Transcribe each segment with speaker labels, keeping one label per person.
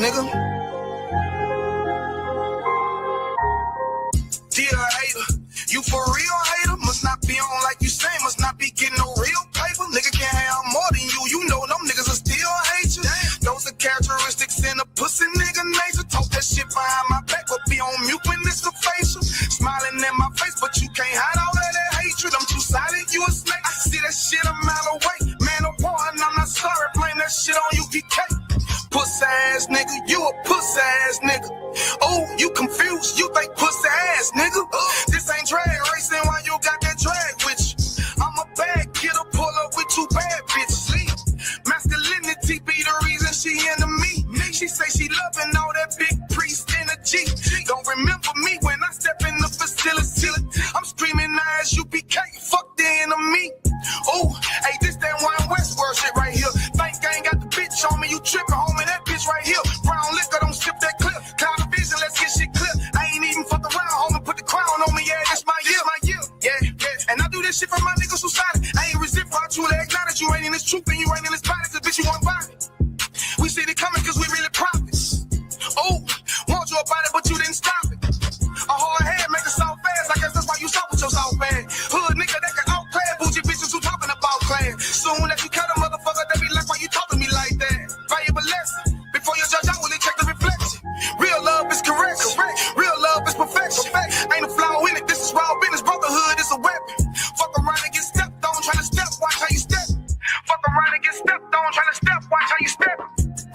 Speaker 1: nigga. Dear hater, you for real hater? Must not be on like you say, must not be getting no real paper. Nigga can't have more than you, you know them niggas will still hate you. Damn. Those are characteristics in a pussy nigga nature. Talk that shit behind my back, but be on mute when it's a facial. Smiling in my face, but you can't hide all of that hatred. I'm too silent, you a snake. I see that shit a mile away. Man of war, and I'm not sorry, blame that shit on UPK. Pussy ass nigga, you a pussy ass nigga. Oh, you confused, you think pussy ass nigga. This ain't drag racing while you got that drag with you. I'm a bad kidder, pull up with two bad bitches. Masculinity be the reason she into me. She say she loving all that big priest energy. Don't remember me when I step in the facility. I'm screaming ISUPK, fuck the enemy. Oh, hey, this that one West world shit right here. Think I ain't got the bitch on me, you tripping, homie, that bitch right here. Brown liquor, don't sip that clip. Cloud of vision, let's get shit clear. I ain't even fuck around, homie, put the crown on me, yeah, that's my year. Yeah. And I do this shit for my niggas who started. I ain't resent for I truly acknowledge you ain't in this truth and you ain't in this body, cause bitch, you want body. We see it coming cause we really prophets. Oh, want you about it, but you didn't stop it. A hard head make it soft fast, I guess that's why you stop with your soft bag. Hood nigga that can outclass bougie bitches who talking about class. Soon as you cut a motherfucker, they be like, why you talking to me like that? Valuable lesson. Before you judge, I will check the reflection. Real love is correct. Real love is perfection. Ain't a flaw in it, this is raw business. Brotherhood is a weapon. Fuck around and get stepped on, trying to step, watch how you step. Fuck around and get stepped on, trying to step, watch how you step.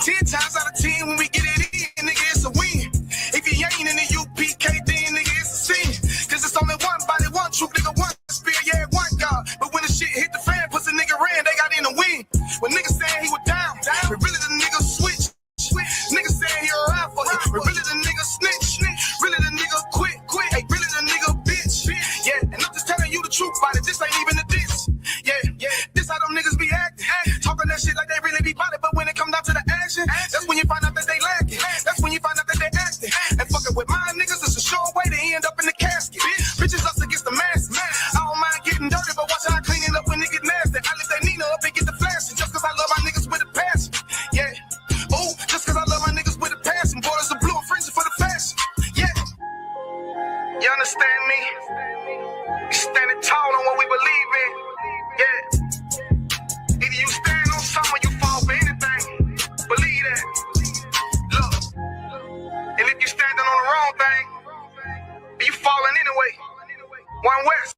Speaker 1: 10 times out of 10 when we get it in, nigga, it's a win. If you ain't in the UPK, then nigga, it's a sin. Cause it's only one body, one truth, nigga, one spirit, yeah, one God. But when the shit hit the fan, puts a nigga ran, they got in the win. When niggas saying he was down, but really the nigga switch. Niggas saying he around for you, but really the nigga snitch. Really the nigga quit. Hey, really the nigga bitch. Yeah, and I'm just telling you the truth about it, this ain't even a diss. Yeah, this how them niggas be acting. Talking that shit like they really be about it, but when it come down to the action, that's when you find out that they lacking. That's when you find out that they acting. And fucking with my niggas, it's a sure way to end up in the casket. Bitches us against the masses. I don't mind getting dirty, but watch how I clean it up when it get nasty. I lift that Nina up and get the flashing, just cause I love my niggas with a passion. Yeah. Oh, just cause I love my niggas with a passion. Borders of blue and fringes for the fashion. Yeah. You understand me? We standing tall on what we believe in. Yeah. Either you stand on something or you fall for anything. Believe that. Look. And if you standing on the wrong thing, you falling anyway. One West.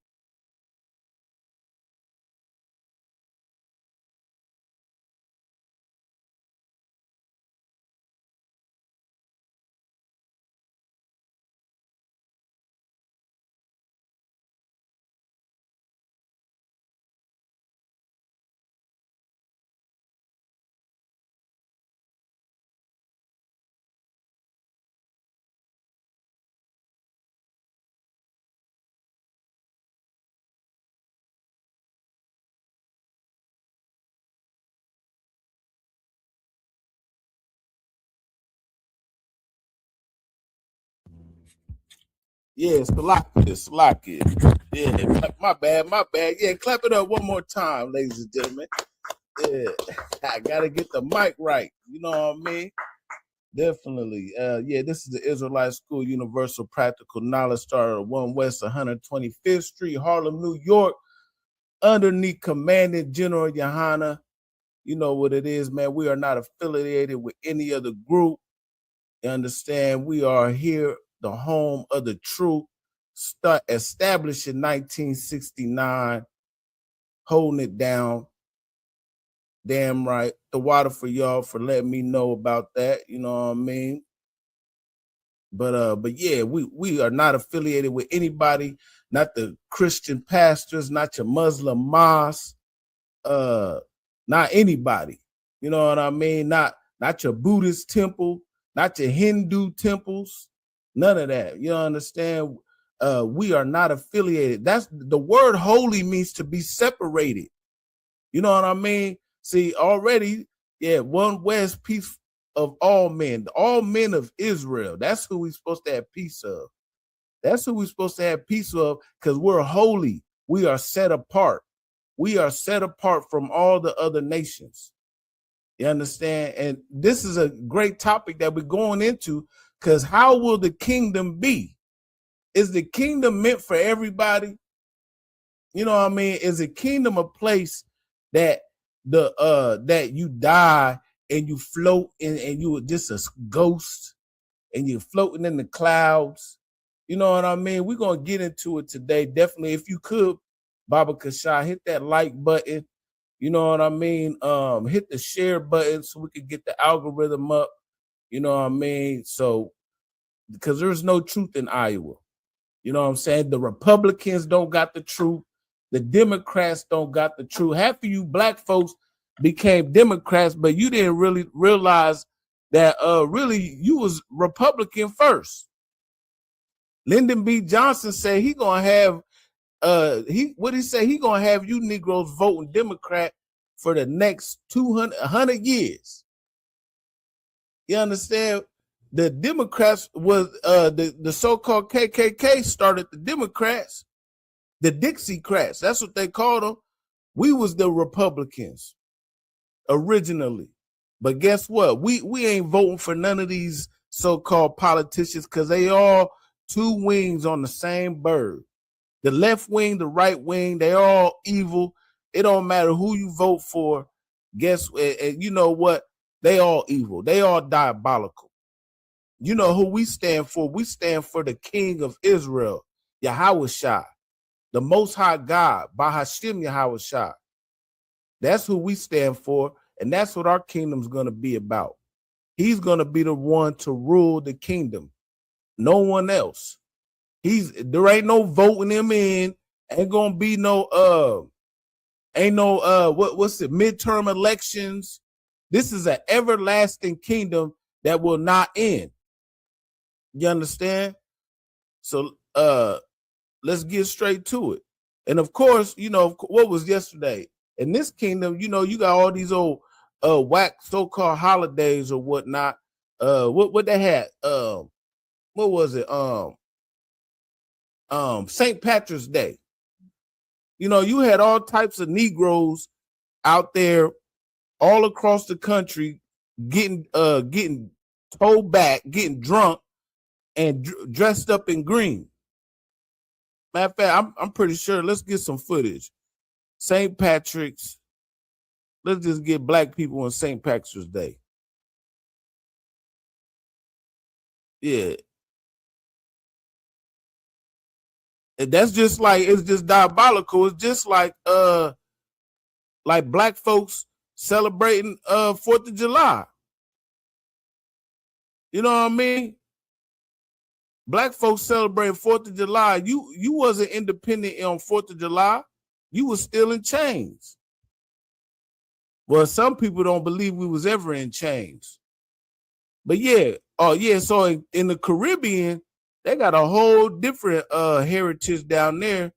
Speaker 2: Yeah, Salaki. Yeah, my bad. Yeah, clap it up one more time, ladies and gentlemen. Yeah, I gotta get the mic right. You know what I mean? Definitely. Yeah, this is the Israelite School Universal Practical Knowledge, started at 1 West 125th Street, Harlem, New York, underneath Commandant General Yohana. You know what it is, man. We are not affiliated with any other group. You understand? We are here, the home of the truth, established in 1969, holding it down. Damn right. The water for y'all for letting me know about that. You know what I mean? But yeah, we are not affiliated with anybody, not the Christian pastors, not your Muslim mosque, not anybody. You know what I mean? Not your Buddhist temple, not your Hindu temples, none of that. You understand? We are not affiliated. That's the word holy means to be separated. You know what I mean? See, already, yeah, one West, peace of all men of Israel. That's who we're supposed to have peace of. That's who we're supposed to have peace of, because we're holy. We are set apart. We are set apart from all the other nations. You understand? And this is a great topic that we're going into, because how will the kingdom be? Is the kingdom meant for everybody? You know what I mean? Is a kingdom a place that that you die and you float in and you were just a ghost and you're floating in the clouds? You know what I mean? We're gonna get into it today. Definitely, if you could, Baba Kashai, hit that like button. You know what I mean? Hit the share button so we can get the algorithm up. You know what I mean? So, because there's no truth in Iowa. You know what I'm saying? The Republicans don't got the truth. The Democrats don't got the truth. Half of you black folks became Democrats, but you didn't really realize that really you was Republican first. Lyndon B. Johnson said he gonna have he gonna have you Negroes voting Democrat for the next 100 years. You understand? The Democrats was the so-called KKK started the Democrats, the Dixiecrats. That's what they called them. We was the Republicans originally, but guess what? We ain't voting for none of these so-called politicians because they all two wings on the same bird. The left wing, the right wing, they all evil. It don't matter who you vote for. Guess you know what? They all evil. They all diabolical. You know who we stand for? We stand for the King of Israel, Yahushua, the Most High God, Bahashim Yahushua. That's who we stand for, and that's what our kingdom's going to be about. He's going to be the one to rule the kingdom, no one else. There ain't no voting him in. Ain't gonna be no what's it, midterm elections. This is an everlasting kingdom that will not end. You understand? So let's get straight to it. And of course, you know what was yesterday in this kingdom. You know, you got all these old whack so-called holidays or whatnot. What they had? What was it? St. Patrick's Day. You know, you had all types of Negroes out there all across the country getting towed back, getting drunk, and dressed up in green. Matter of fact, I'm pretty sure. Let's get some footage. St. Patrick's. Let's just get black people on St. Patrick's Day. Yeah. And that's just like, it's just diabolical. It's just like black folks celebrating 4th of July. You know what I mean? Black folks celebrating 4th of July. You wasn't independent on 4th of July. You was still in chains. Well, some people don't believe we was ever in chains. But yeah, so in the Caribbean, they got a whole different heritage down there.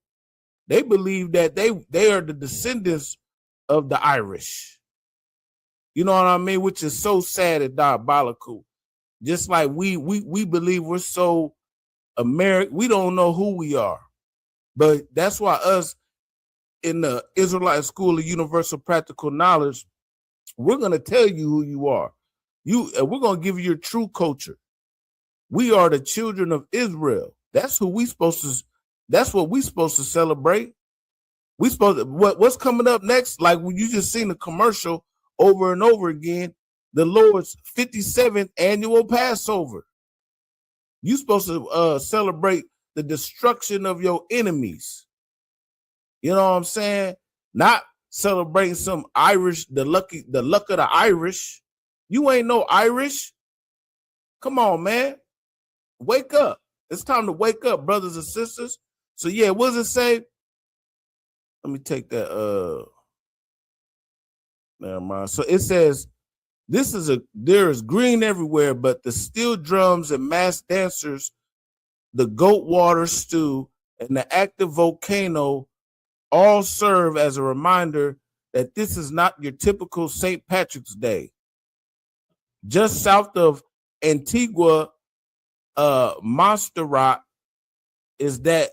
Speaker 2: They believe that they are the descendants of the Irish. You know what I mean? Which is so sad and diabolical. Just like we believe we're so American, we don't know who we are. But that's why us in the Israelite School of Universal Practical Knowledge, we're going to tell you who you are. We're going to give you your true culture. We are the children of Israel. That's what we supposed to celebrate. What's coming up next? Like when you just seen the commercial over and over again, the Lord's 57th annual Passover. You supposed to celebrate the destruction of your enemies. You know what I'm saying? Not celebrating some Irish, the luck of the Irish. You ain't no Irish. Come on, man. Wake up. It's time to wake up, brothers and sisters. So yeah, what does it say? Let me take that. Never mind. So it says, there is green everywhere, but the steel drums and masked dancers, the goat water stew, and the active volcano all serve as a reminder that this is not your typical St. Patrick's Day. Just south of Antigua, Montserrat is that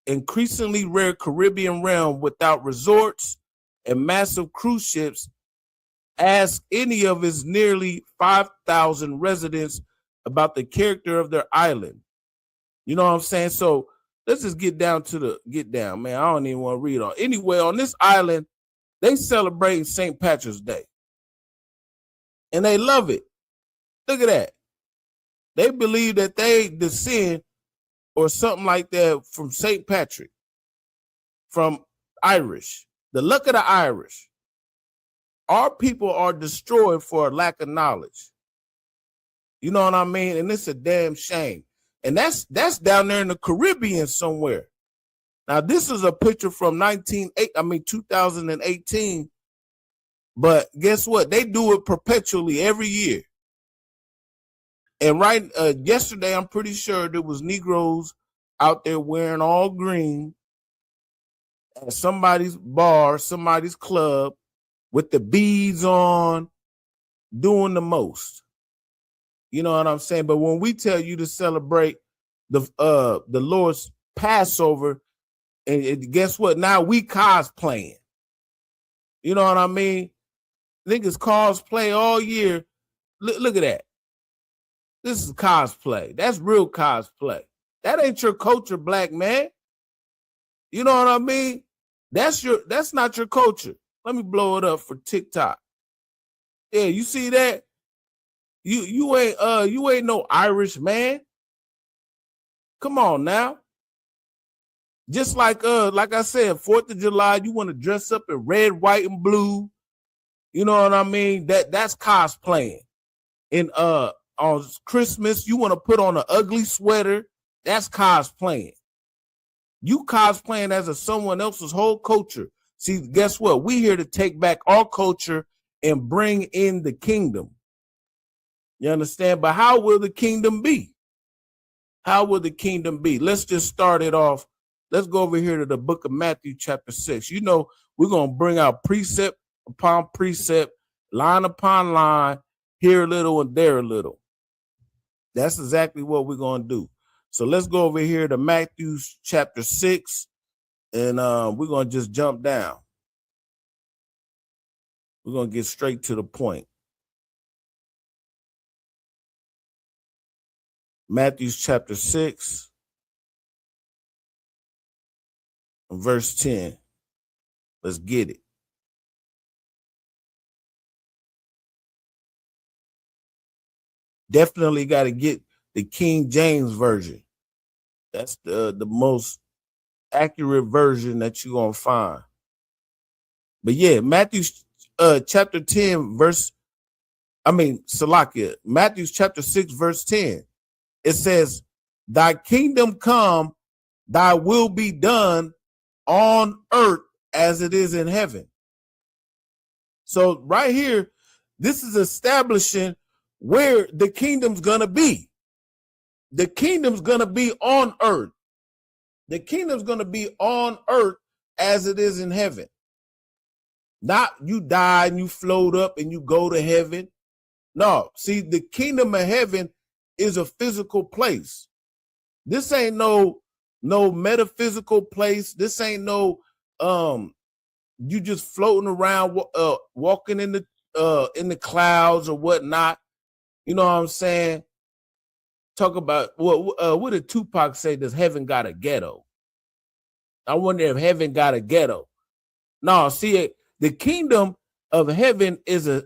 Speaker 2: increasingly rare Caribbean realm without resorts and massive cruise ships Ask any of its nearly 5,000 residents about the character of their island. You know what I'm saying? So let's just get down, man. I don't even want to read on. Anyway, on this island, they celebrate St. Patrick's Day. And they love it. Look at that. They believe that they descend or something like that from St. Patrick, from Irish, the luck of the Irish. Our people are destroyed for a lack of knowledge. You know what I mean? And it's a damn shame. And that's down there in the Caribbean somewhere. Now, this is a picture from 2018. But guess what? They do it perpetually every year. And yesterday, I'm pretty sure there was Negroes out there wearing all green at somebody's bar, somebody's club, with the beads on, doing the most. You know what I'm saying? But when we tell you to celebrate the Lord's Passover, and guess what? Now we cosplaying. You know what I mean? Niggas cosplay all year. Look at that. This is cosplay. That's real cosplay. That ain't your culture, black man. You know what I mean? That's not your culture. Let me blow it up for TikTok. Yeah, you see that? You ain't no Irish man. Come on now. Just like I said, 4th of July, you want to dress up in red, white, and blue. You know what I mean? That's cosplaying. And on Christmas, you want to put on an ugly sweater. That's cosplaying. You cosplaying as someone else's whole culture. See, guess what? We here to take back our culture and bring in the kingdom. You understand? But how will the kingdom be? How will the kingdom be? Let's just start it off. Let's go over here to the book of Matthew chapter 6. You know, we're going to bring out precept upon precept, line upon line, here a little and there a little. That's exactly what we're going to do. So let's go over here to Matthew chapter 6, and we're going to just jump down. We're going to get straight to the point. Matthew chapter 6, verse 10. Let's get it. Definitely got to get the King James version. That's the most accurate version that you're going to find. But yeah, Matthew chapter 10, Matthew chapter 6, verse 10. It says, thy kingdom come, thy will be done on earth as it is in heaven. So right here, this is establishing where the kingdom's going to be. The kingdom's going to be on earth. The kingdom's going to be on earth as it is in heaven. Not you die and you float up and you go to heaven. No, see, the kingdom of heaven is a physical place. This ain't no metaphysical place. This ain't no you just floating around, walking in the clouds or whatnot. You know what I'm saying? Talk about what did Tupac say? Does heaven got a ghetto? I wonder if heaven got a ghetto. No, see it. The kingdom of heaven is a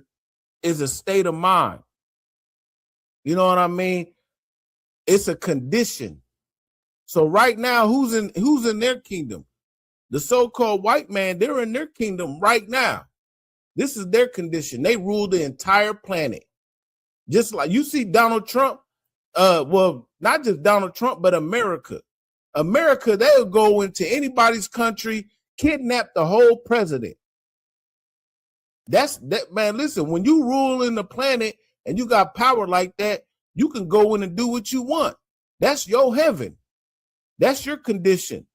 Speaker 2: state of mind. You know what I mean? It's a condition. So right now, who's in their kingdom? The so-called white man, they're in their kingdom right now. This is their condition. They rule the entire planet. Just like you see Donald Trump, well, not just Donald Trump, but America. America, they'll go into anybody's country, kidnap the whole president. That's that, man. Listen, when you rule in the planet and you got power like that, you can go in and do what you want. That's your heaven. That's your condition.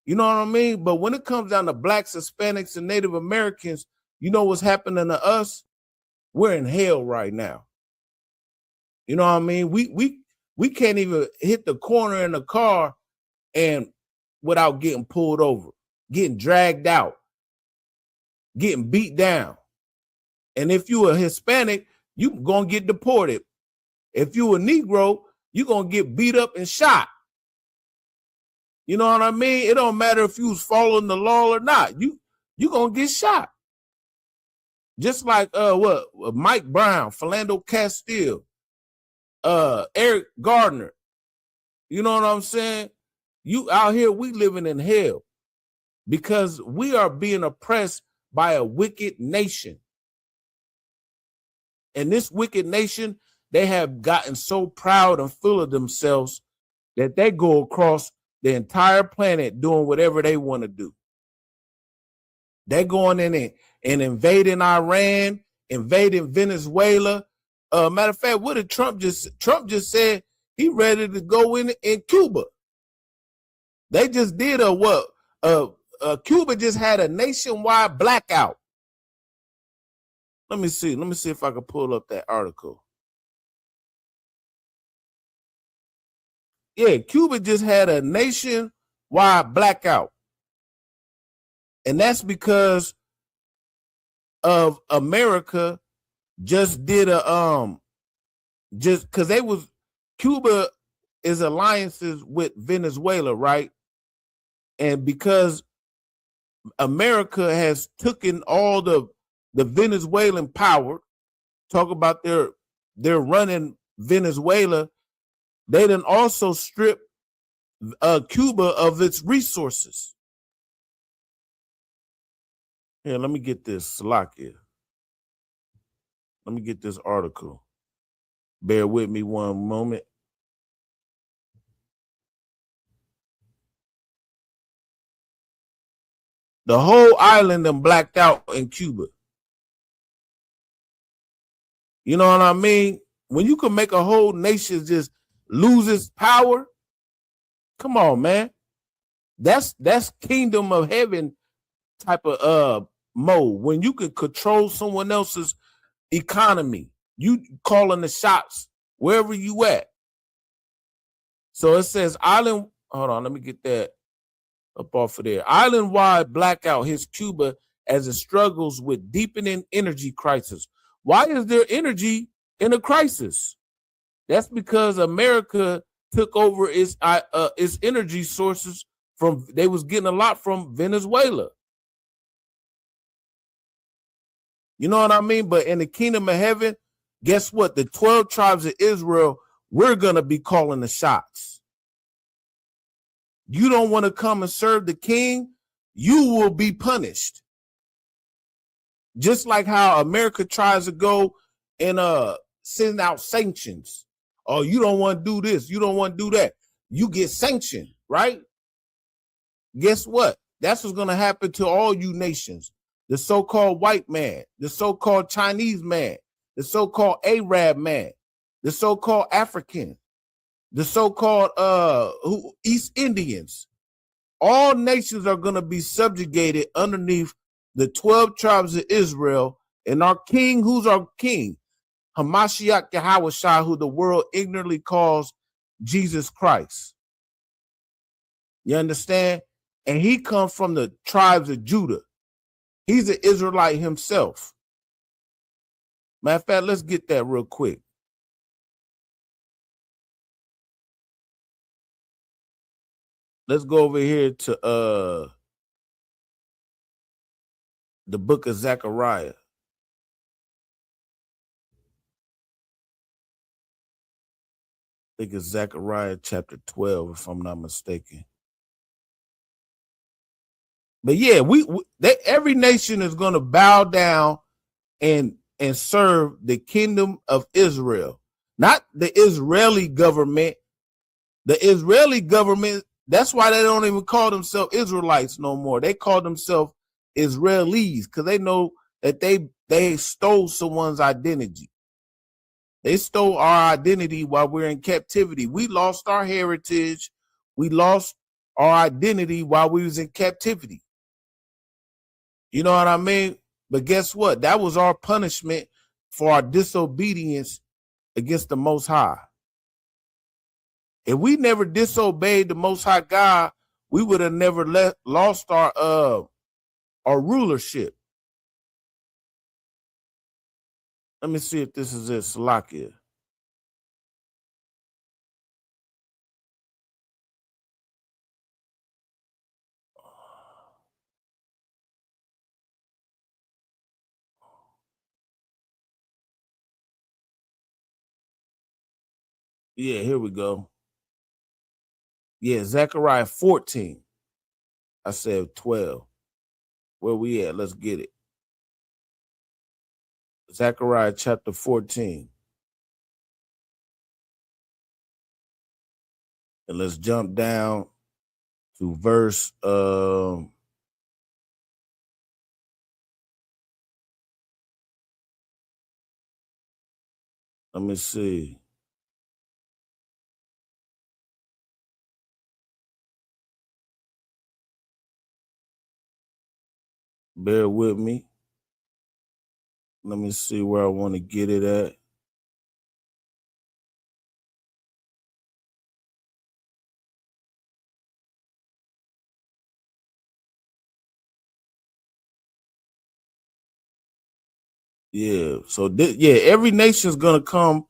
Speaker 2: You know what I mean? But when it comes down to blacks, Hispanics, and Native Americans, you know what's happening to us? We're in hell right now. You know what I mean? We can't even hit the corner in the car and without getting pulled over, getting dragged out, getting beat down. And if you a Hispanic, you gonna get deported. If you a Negro, you gonna get beat up and shot. You know what I mean? It don't matter if you was following the law or not. You gonna get shot. Just like Mike Brown, Philando Castile, Eric Gardner. You know what I'm saying? You out here, we living in hell because we are being oppressed by a wicked nation. And this wicked nation, they have gotten so proud and full of themselves that they go across the entire planet doing whatever they want to do. They're going in and invading Iran, invading Venezuela. Matter of fact, what did Trump just said he ready to go in Cuba. They just did Cuba just had a nationwide blackout. Let me see if I can pull up that article. Yeah, Cuba just had a nationwide blackout. And that's because of America just did just because Cuba is alliances with Venezuela, right? And because America has taken all the Venezuelan power, talk about they're running Venezuela, they done also strip Cuba of its resources. Here, let me get this, Salakia. Let me get this article. Bear with me one moment. The whole island them blacked out in Cuba. You know what I mean? When you can make a whole nation just lose its power, come on, man. That's kingdom of heaven type of mode. When you can control someone else's economy, you calling the shots wherever you at. So it says island. Hold on, let me get that up off of there. Island-wide blackout hits Cuba as it struggles with deepening energy crisis. Why is there energy in a crisis? That's because America took over its energy sources from. They was getting a lot from Venezuela. You know what I mean? But in the kingdom of heaven, guess what? The 12 tribes of Israel, we're going to be calling the shots. You don't want to come and serve the king, you will be punished. Just like how America tries to go and send out sanctions. Oh, you don't want to do this, you don't want to do that. You get sanctioned, right? Guess what? That's what's going to happen to all you nations. The so-called white man, the so-called Chinese man, the so-called Arab man, the so-called African, the so-called East Indians. All nations are going to be subjugated underneath the 12 tribes of Israel. And our king, who's our king? Hamashiach Yahawashah, who the world ignorantly calls Jesus Christ. You understand? And he comes from the tribes of Judah. He's an Israelite himself. Matter of fact, let's get that real quick. Let's go over here to the book of Zechariah. I think it's Zechariah chapter 12, if I'm not mistaken. But yeah, every nation is going to bow down and serve the kingdom of Israel, not the Israeli government. The Israeli government, that's why they don't even call themselves Israelites no more. They call themselves Israelis because they know that they stole someone's identity. They stole our identity while we're in captivity. We lost our heritage. We lost our identity while we was in captivity. You know what I mean? But guess what? That was our punishment for our disobedience against the Most High. If we never disobeyed the Most High God, we would have never lost our rulership. Let me see if this is it. Salakia. Yeah, here we go. Yeah, Zechariah 14. I said 12. Where we at? Let's get it. Zechariah chapter 14. And let's jump down to verse let me see. Bear with me. Let me see where I want to get it at. Yeah. So every nation's gonna come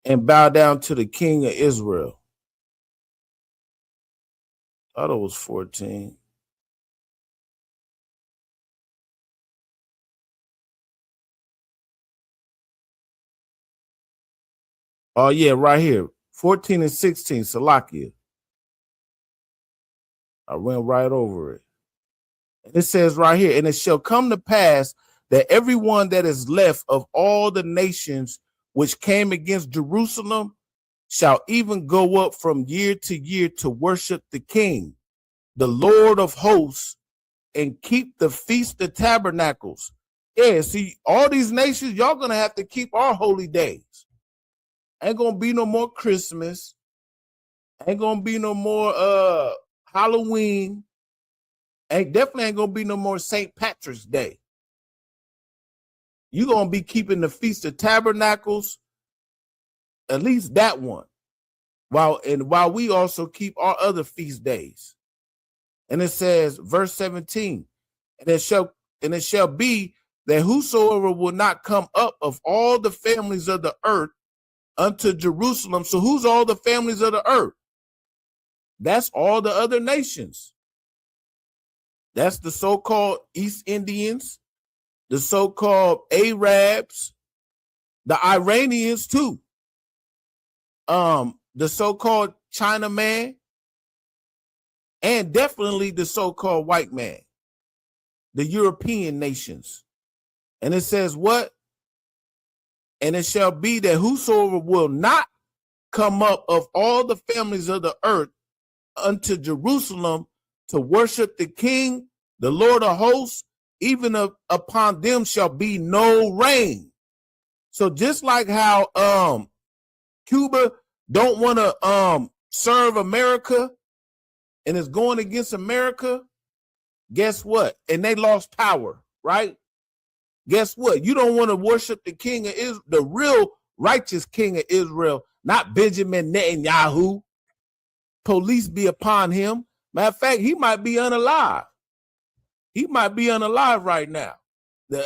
Speaker 2: and bow down to the King of Israel. I thought it was 14. Oh yeah, right here. 14 and 16, Salakia. I went right over it. And it says right here, and it shall come to pass that everyone that is left of all the nations which came against Jerusalem shall even go up from year to year to worship the King, the Lord of hosts, and keep the Feast of Tabernacles. Yeah, see, all these nations, y'all gonna have to keep our holy days. Ain't gonna be no more Christmas. Ain't gonna be no more Halloween. Definitely ain't gonna be no more St. Patrick's Day. You're gonna be keeping the Feast of Tabernacles, at least that one. While we also keep our other feast days. And it says, verse 17, and it shall be that whosoever will not come up of all the families of the earth unto Jerusalem. So who's all the families of the earth? That's all the other nations. That's the so-called East Indians, the so-called Arabs, the Iranians too. The so-called Chinaman, and definitely the so-called white man, the European nations. And it says what? And it shall be that whosoever will not come up of all the families of the earth unto Jerusalem to worship the King, the Lord of hosts, even upon them shall be no rain. So just like how Cuba don't want to serve America and is going against America, guess what? And they lost power, right? Guess what? You don't want to worship the King of Israel, the real righteous King of Israel, not Benjamin Netanyahu. Police be upon him. Matter of fact, he might be unalive. He might be unalive right now,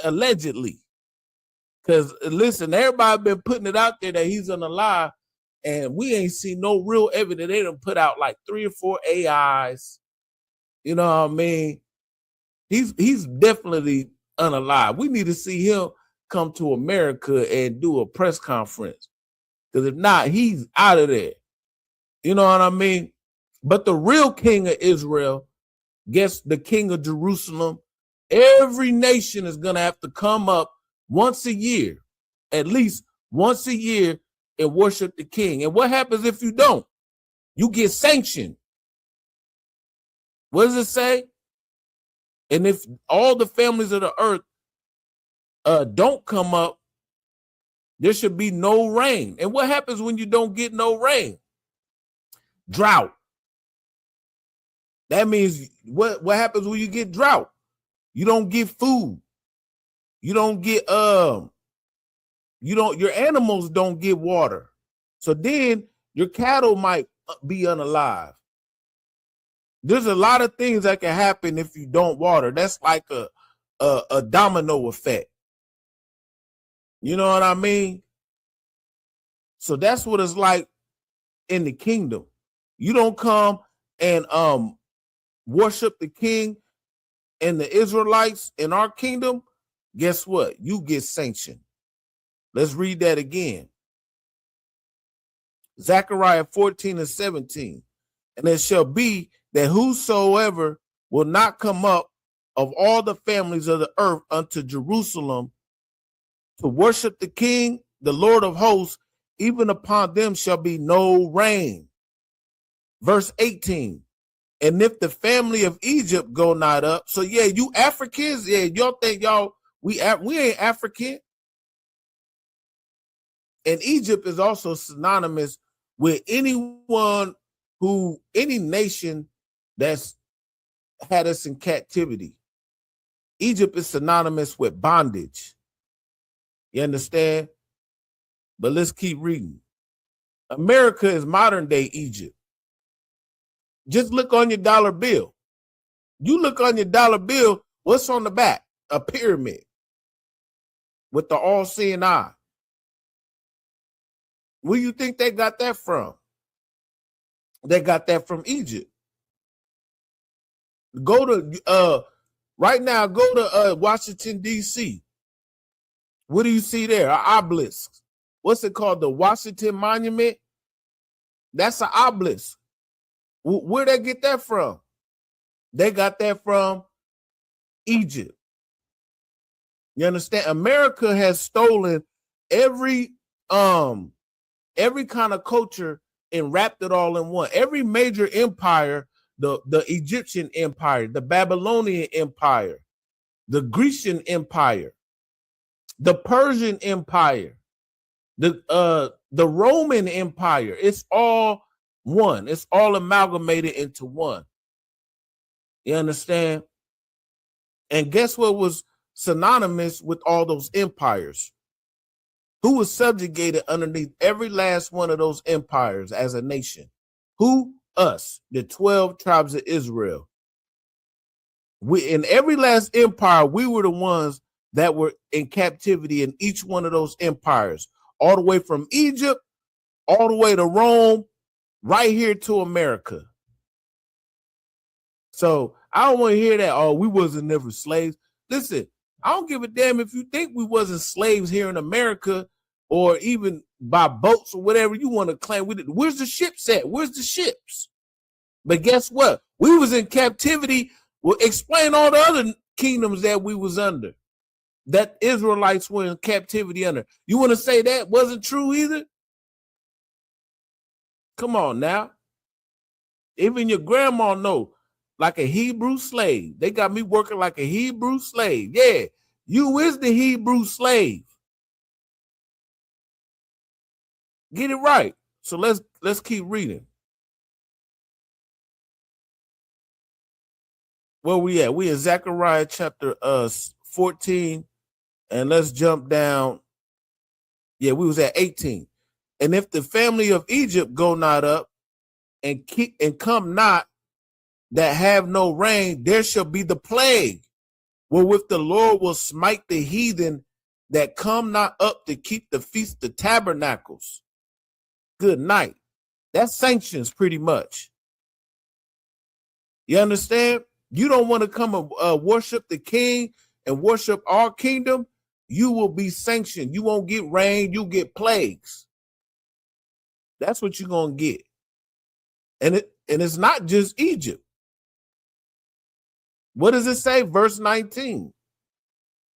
Speaker 2: allegedly. Because listen, everybody been putting it out there that he's unalive, and we ain't seen no real evidence. They done put out like 3 or 4 AIs. You know what I mean? He's definitely unalive. We need to see him come to America and do a press conference. Because if not, he's out of there. You know what I mean? But the real King of Israel, guess the King of Jerusalem, every nation is going to have to come up once a year, at least once a year, and worship the King. And what happens if you don't? You get sanctioned. What does it say? And if all the families of the earth don't come up, there should be no rain. And what happens when you don't get no rain? Drought. That means what happens when you get drought? You don't get food. You don't get your animals don't get water. So then your cattle might be unalive. There's a lot of things that can happen if you don't water. That's like a domino effect. You know what I mean? So that's what it's like in the kingdom. You don't come and worship the king and the Israelites in our kingdom. Guess what? You get sanctioned. Let's read that again. Zechariah 14:17. And it shall be that whosoever will not come up of all the families of the earth unto Jerusalem to worship the King, the Lord of hosts, even upon them shall be no rain. Verse 18. And if the family of Egypt go not up, so yeah, you Africans, yeah, y'all think we ain't African. And Egypt is also synonymous with any nation that's had us in captivity. Egypt is synonymous with bondage. You understand? But let's keep reading. America is modern day Egypt. Just look on your dollar bill. You look on your dollar bill, what's on the back? A pyramid with the all-seeing eye. Where you think they got that from? They got that from Egypt. Go to right now, go to Washington, D.C. What do you see there? An obelisk. What's it called? The Washington Monument? That's an obelisk. Where'd they get that from? They got that from Egypt. You understand? America has stolen every kind of culture and wrapped it all in one. Every major empire, the Egyptian empire, the Babylonian empire, the Grecian empire, the Persian empire, the Roman empire, it's all one. It's all amalgamated into one. You understand? And guess what was synonymous with all those empires? Who was subjugated underneath every last one of those empires as a nation? Who? Us, the 12 tribes of Israel. In every last empire, we were the ones that were in captivity in each one of those empires, all the way from Egypt, all the way to Rome, right here to America. So I don't want to hear that, oh, we wasn't never slaves. Listen, I don't give a damn if you think we wasn't slaves here in America or even by boats or whatever you want to claim. Where's the ships at? Where's the ships? But guess what? We was in captivity. Well, explain all the other kingdoms that we was under, that Israelites were in captivity under. You want to say that wasn't true either? Come on now. Even your grandma know, like a Hebrew slave. They got me working like a Hebrew slave. Yeah, you is the Hebrew slave. Get it right. So let's keep reading. Where we at? We in Zechariah chapter 14, and let's jump down. Yeah, we was at 18. And if the family of Egypt go not up and come not, that have no rain, there shall be the plague, wherewith the Lord will smite the heathen that come not up to keep the feast of tabernacles. Good night. That's sanctions pretty much. You understand? You don't want to come and worship the king and worship our kingdom, you will be sanctioned. You won't get rain, you get plagues. That's what you're going to get. And it's not just Egypt. What does it say? Verse 19.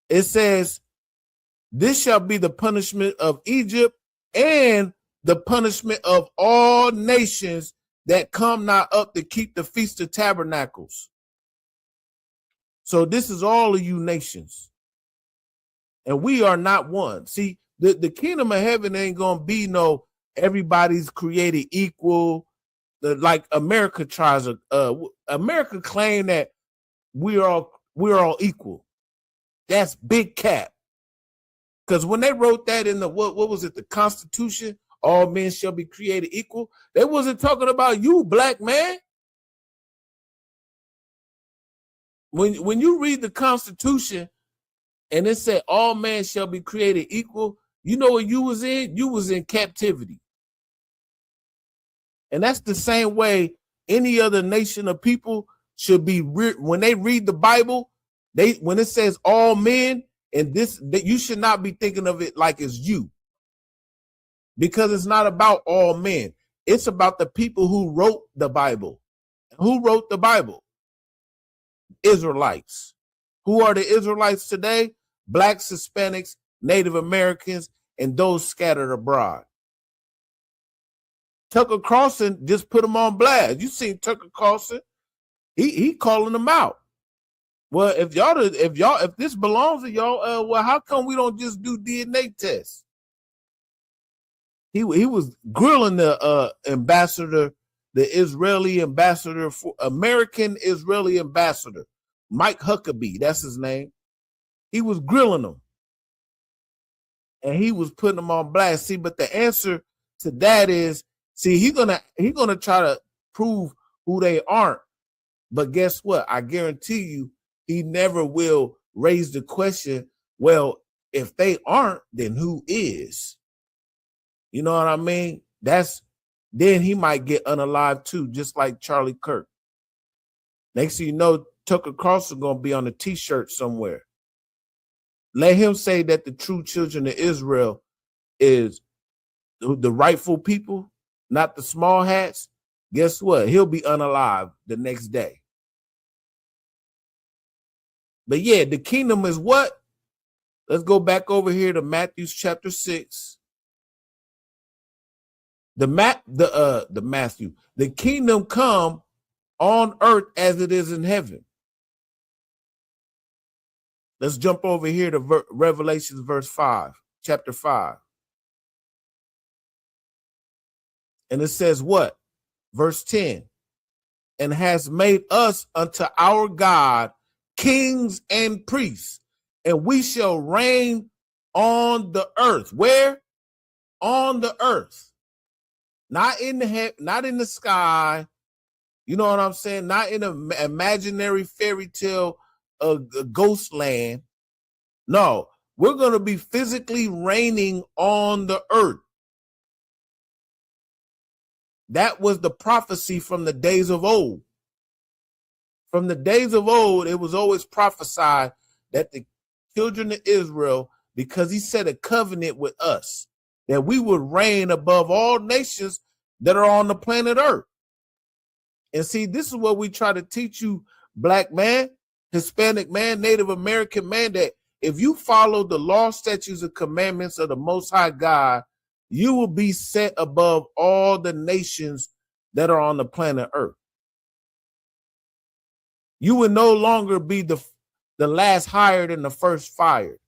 Speaker 2: It says, this shall be the punishment of Egypt and the punishment of all nations that come not up to keep the Feast of Tabernacles. So this is all of you nations. And we are not one. See, the kingdom of heaven ain't going to be no everybody's created equal. Like America tries to, America claim that we're all equal. That's big cap. Because when they wrote that in the, what was it, the Constitution, all men shall be created equal, they wasn't talking about you, black man. When you read the Constitution And it said all men shall be created equal. You know what you was in? You was in captivity. And that's the same way any other nation of people should be. When they read the Bible, when it says all men, and that you should not be thinking of it like it's you, because it's not about all men. It's about the people who wrote the Bible. Who wrote the Bible? Israelites. Who are the Israelites today? Blacks, Hispanics, Native Americans, and those scattered abroad. Tucker Carlson just put them on blast. You seen Tucker Carlson? He calling them out. Well, if this belongs to y'all, well, how come we don't just do DNA tests? He was grilling the ambassador, the Israeli ambassador, American Israeli ambassador, Mike Huckabee. That's his name. He was grilling them, and he was putting them on blast. See, but the answer to that is, see, he's gonna try to prove who they aren't. But guess what? I guarantee you, he never will raise the question, well, if they aren't, then who is? You know what I mean? Then he might get unalived too, just like Charlie Kirk. Next thing you know, Tucker Carlson gonna be on a t-shirt somewhere. Let him say that the true children of Israel is the rightful people, not the small hats. Guess what? He'll be unalived the next day. But yeah, the kingdom is what? Let's go back over here to Matthew chapter 6. The kingdom come on earth as it is in heaven. Let's jump over here to Revelation chapter 5. And it says what? Verse 10. And has made us unto our God kings and priests, and we shall reign on the earth. Where? On the earth. Not in the sky. You know what I'm saying? Not in an imaginary fairy tale ghost land. No, we're going to be physically reigning on the earth. That was the prophecy from the days of old. From the days of old, it was always prophesied that the children of Israel, because he set a covenant with us, that we would reign above all nations that are on the planet Earth. And see, this is what we try to teach you, Black man, Hispanic man, Native American man, that if you follow the law, statutes, and commandments of the Most High God, you will be set above all the nations that are on the planet Earth. You will no longer be the last hired and the first fired.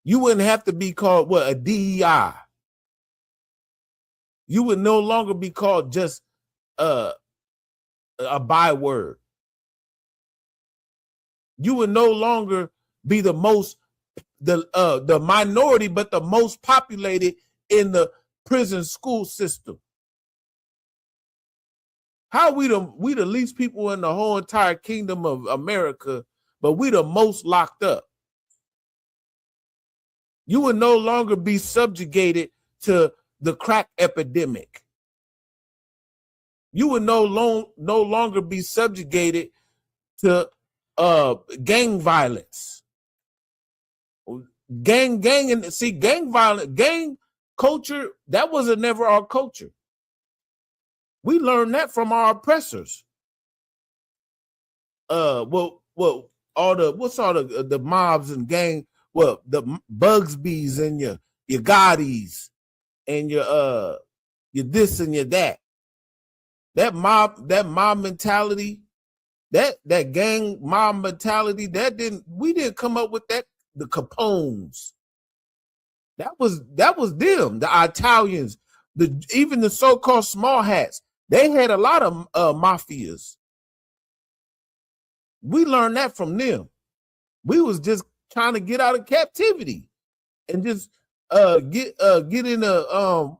Speaker 2: You wouldn't have to be called a DEI. You would no longer be called just a byword. You would no longer be the minority, but the most populated in the prison school system. How we the least people in the whole entire kingdom of America, but we the most locked up. You would no longer be subjugated to the crack epidemic. You would no longer be subjugated to gang violence. Gang violence, gang culture, that was never our culture. We learned that from our oppressors. What's all the mobs and gang, the Bugsbys and your Gottis and your this and your that. That mob mentality, that gang mob mentality, we didn't come up with that. The Capones. That was them, the Italians, even the so-called small hats. They had a lot of mafias. We learned that from them. We was just trying to get out of captivity and just get into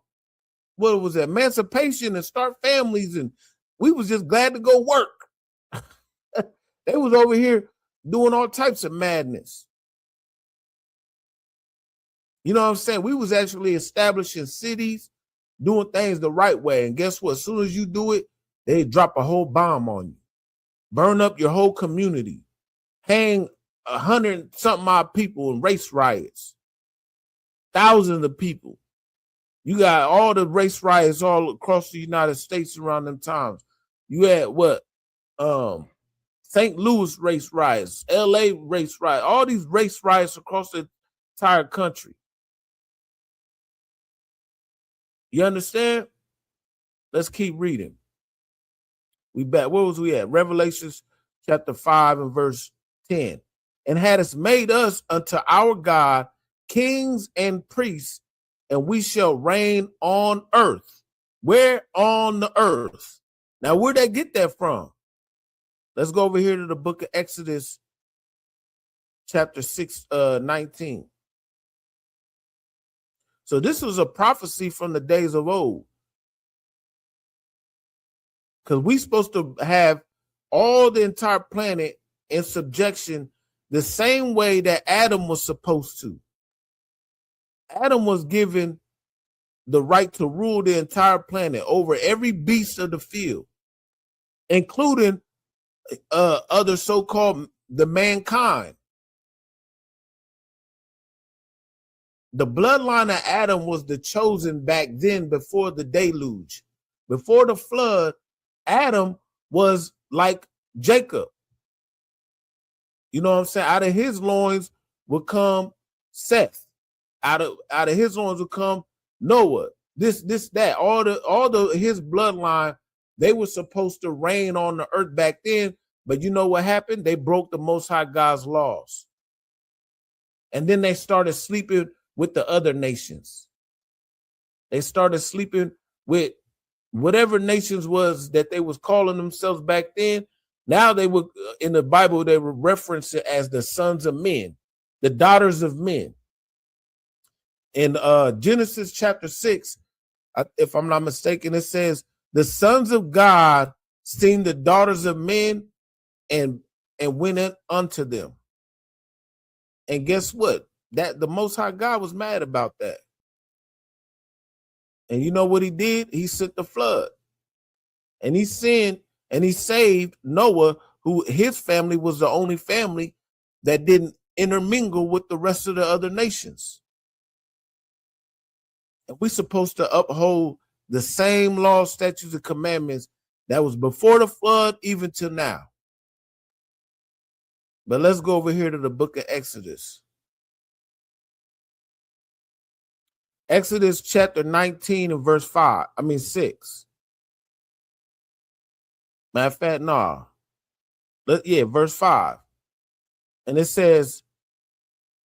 Speaker 2: what was it, emancipation and start families, and we was just glad to go work. They was over here doing all types of madness. You know what I'm saying? We was actually establishing cities, doing things the right way. And guess what? As soon as you do it, they drop a whole bomb on you, burn up your whole community, hang 100 something odd people in race riots, thousands of people. You got all the race riots all across the United States around them times. You had what? St. Louis race riots, LA race riots, all these race riots across the entire country. You understand? Let's keep reading. We back. Where was we at? Revelations chapter 5 and verse 10. And had us made us unto our God kings and priests, and we shall reign on earth. Where? On the earth. Now, where'd they get that from? Let's go over here to the book of Exodus, chapter 6, 19. So this was a prophecy from the days of old. Because we're supposed to have all the entire planet in subjection the same way that Adam was supposed to. Adam was given the right to rule the entire planet over every beast of the field, including other so-called the mankind. The bloodline of Adam was the chosen back then before the deluge. Before the flood, Adam was like Jacob. You know what I'm saying? Out of his loins would come Seth. Out of his loins would come Noah. This, that. All the his bloodline, they were supposed to reign on the earth back then. But you know what happened? They broke the Most High God's laws. And then they started sleeping with the other nations. They started sleeping with whatever nations was that they was calling themselves back then. Now they were, in the Bible, they were referenced as the sons of men, the daughters of men. In Genesis chapter 6, if I'm not mistaken, it says, the sons of God seen the daughters of men and went in unto them. And guess what? That the Most High God was mad about that. And you know what he did? He sent the flood. And he sinned and he saved Noah, who his family was the only family that didn't intermingle with the rest of the other nations. And we're supposed to uphold the same laws, statutes, and commandments that was before the flood, even till now. But let's go over here to the book of Exodus. Exodus chapter 19 and verse 6. Matter of fact, no. Verse 5. And it says,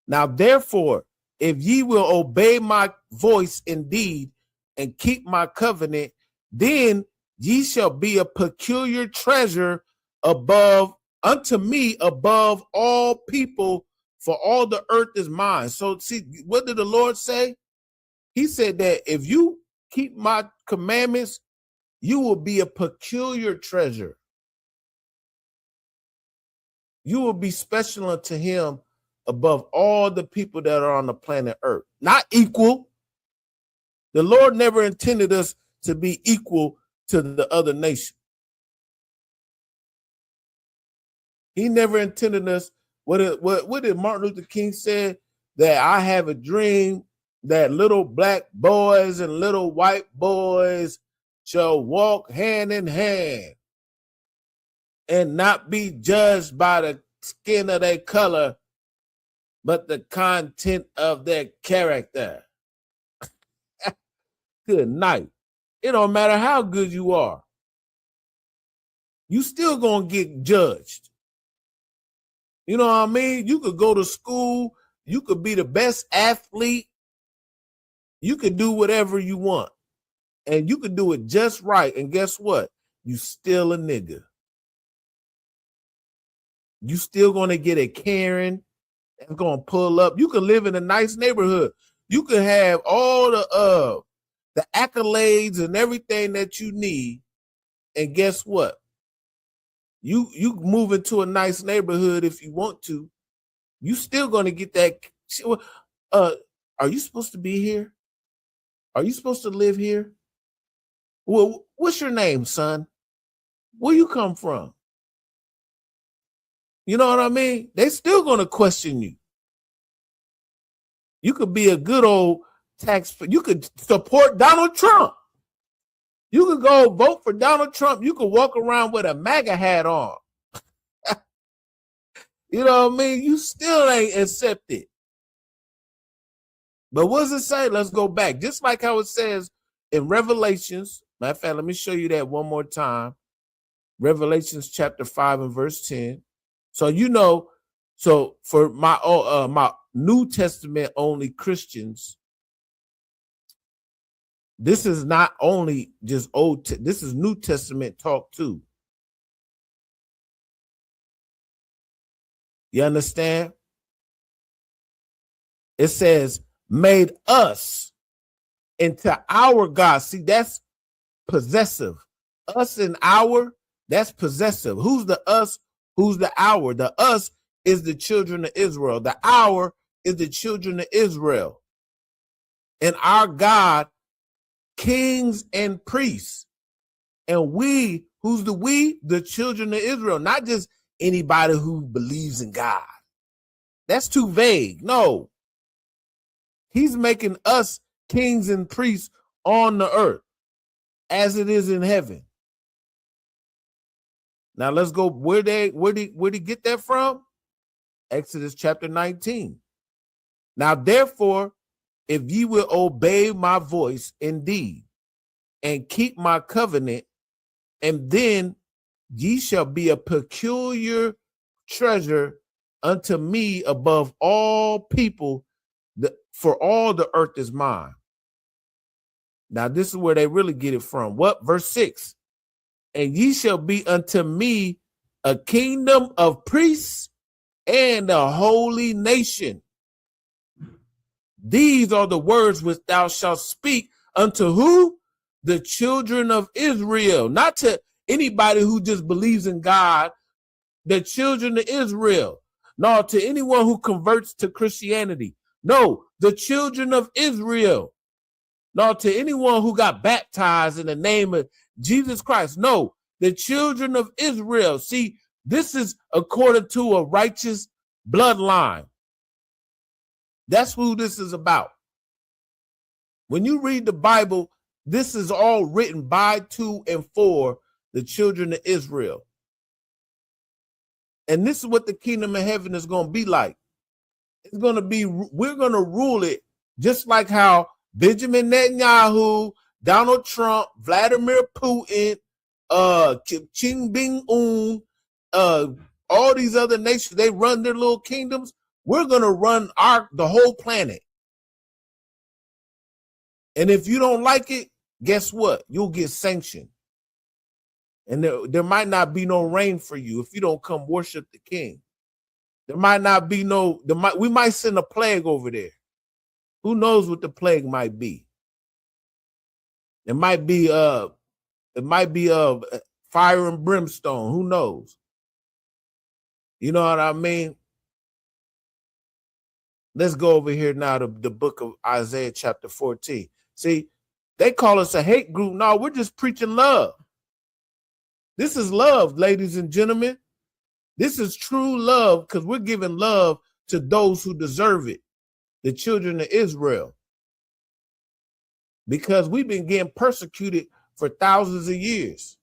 Speaker 2: now therefore, if ye will obey my voice indeed and keep my covenant, then ye shall be a peculiar treasure unto me above all people, for all the earth is mine. So see, what did the Lord say? He said that if you keep my commandments, you will be a peculiar treasure. You will be special unto him above all the people that are on the planet Earth. Not equal. The Lord never intended us to be equal to the other nation. He never intended us. What did Martin Luther King say? That I have a dream that little black boys and little white boys shall walk hand in hand and not be judged by the skin of their color, but the content of their character. Good night. It don't matter how good you are. You still gonna get judged. You know what I mean? You could go to school. You could be the best athlete. You could do whatever you want. And you could do it just right. And guess what? You still a nigga. You still gonna get a Karen that's gonna pull up. You could live in a nice neighborhood. You could have all the accolades and everything that you need. And guess what? You move into a nice neighborhood if you want to. You still gonna get that. Are you supposed to be here? Are you supposed to live here? Well, what's your name, son? Where you come from? You know what I mean? They still going to question you. You could be a good old you could support Donald Trump. You could go vote for Donald Trump. You could walk around with a MAGA hat on. You know what I mean? You still ain't accepted. But what does it say? Let's go back. Just like how it says in Revelations. Matter of fact, let me show you that one more time. Revelations chapter 5 and verse 10. So you know, so for my my New Testament only Christians, this is not only just this is New Testament talk too. You understand? It says, made us into our God. See, that's possessive. Us and our, that's possessive. Who's the us? Who's the our? The us is the children of Israel. The our is the children of Israel. And our God, kings and priests. And we, who's the we? The children of Israel. Not just anybody who believes in God. That's too vague. No. He's making us kings and priests on the earth as it is in heaven. Now let's go where'd he get that from? Exodus chapter 19. Now therefore, if ye will obey my voice indeed and keep my covenant, and then ye shall be a peculiar treasure unto me above all people, for all the earth is mine. Now this is where they really get it from. What? Verse 6. And ye shall be unto me a kingdom of priests and a holy nation. These are the words which thou shalt speak unto who? The children of Israel. Not to anybody who just believes in God, the children of Israel. Nor to anyone who converts to Christianity. No, the children of Israel. Nor to anyone who got baptized in the name of Jesus Christ. No, the children of Israel. See, this is according to a righteous bloodline. That's who this is about. When you read the Bible, this is all written by, to, and for the children of Israel. And this is what the kingdom of heaven is going to be like. It's going to be, we're going to rule it just like how Benjamin Netanyahu, Donald Trump, Vladimir Putin, Kim Jong-un, all these other nations, they run their little kingdoms. We're going to run the whole planet. And if you don't like it, guess what? You'll get sanctioned. And there might not be no rain for you if you don't come worship the king. There might not be we might send a plague over there. Who knows what the plague might be? It might be fire and brimstone. Who knows? You know what I mean? Let's go over here now to the book of Isaiah chapter 14. See, they call us a hate group. No, we're just preaching love. This is love, ladies and gentlemen. This is true love because we're giving love to those who deserve it, the children of Israel. Because we've been getting persecuted for thousands of years.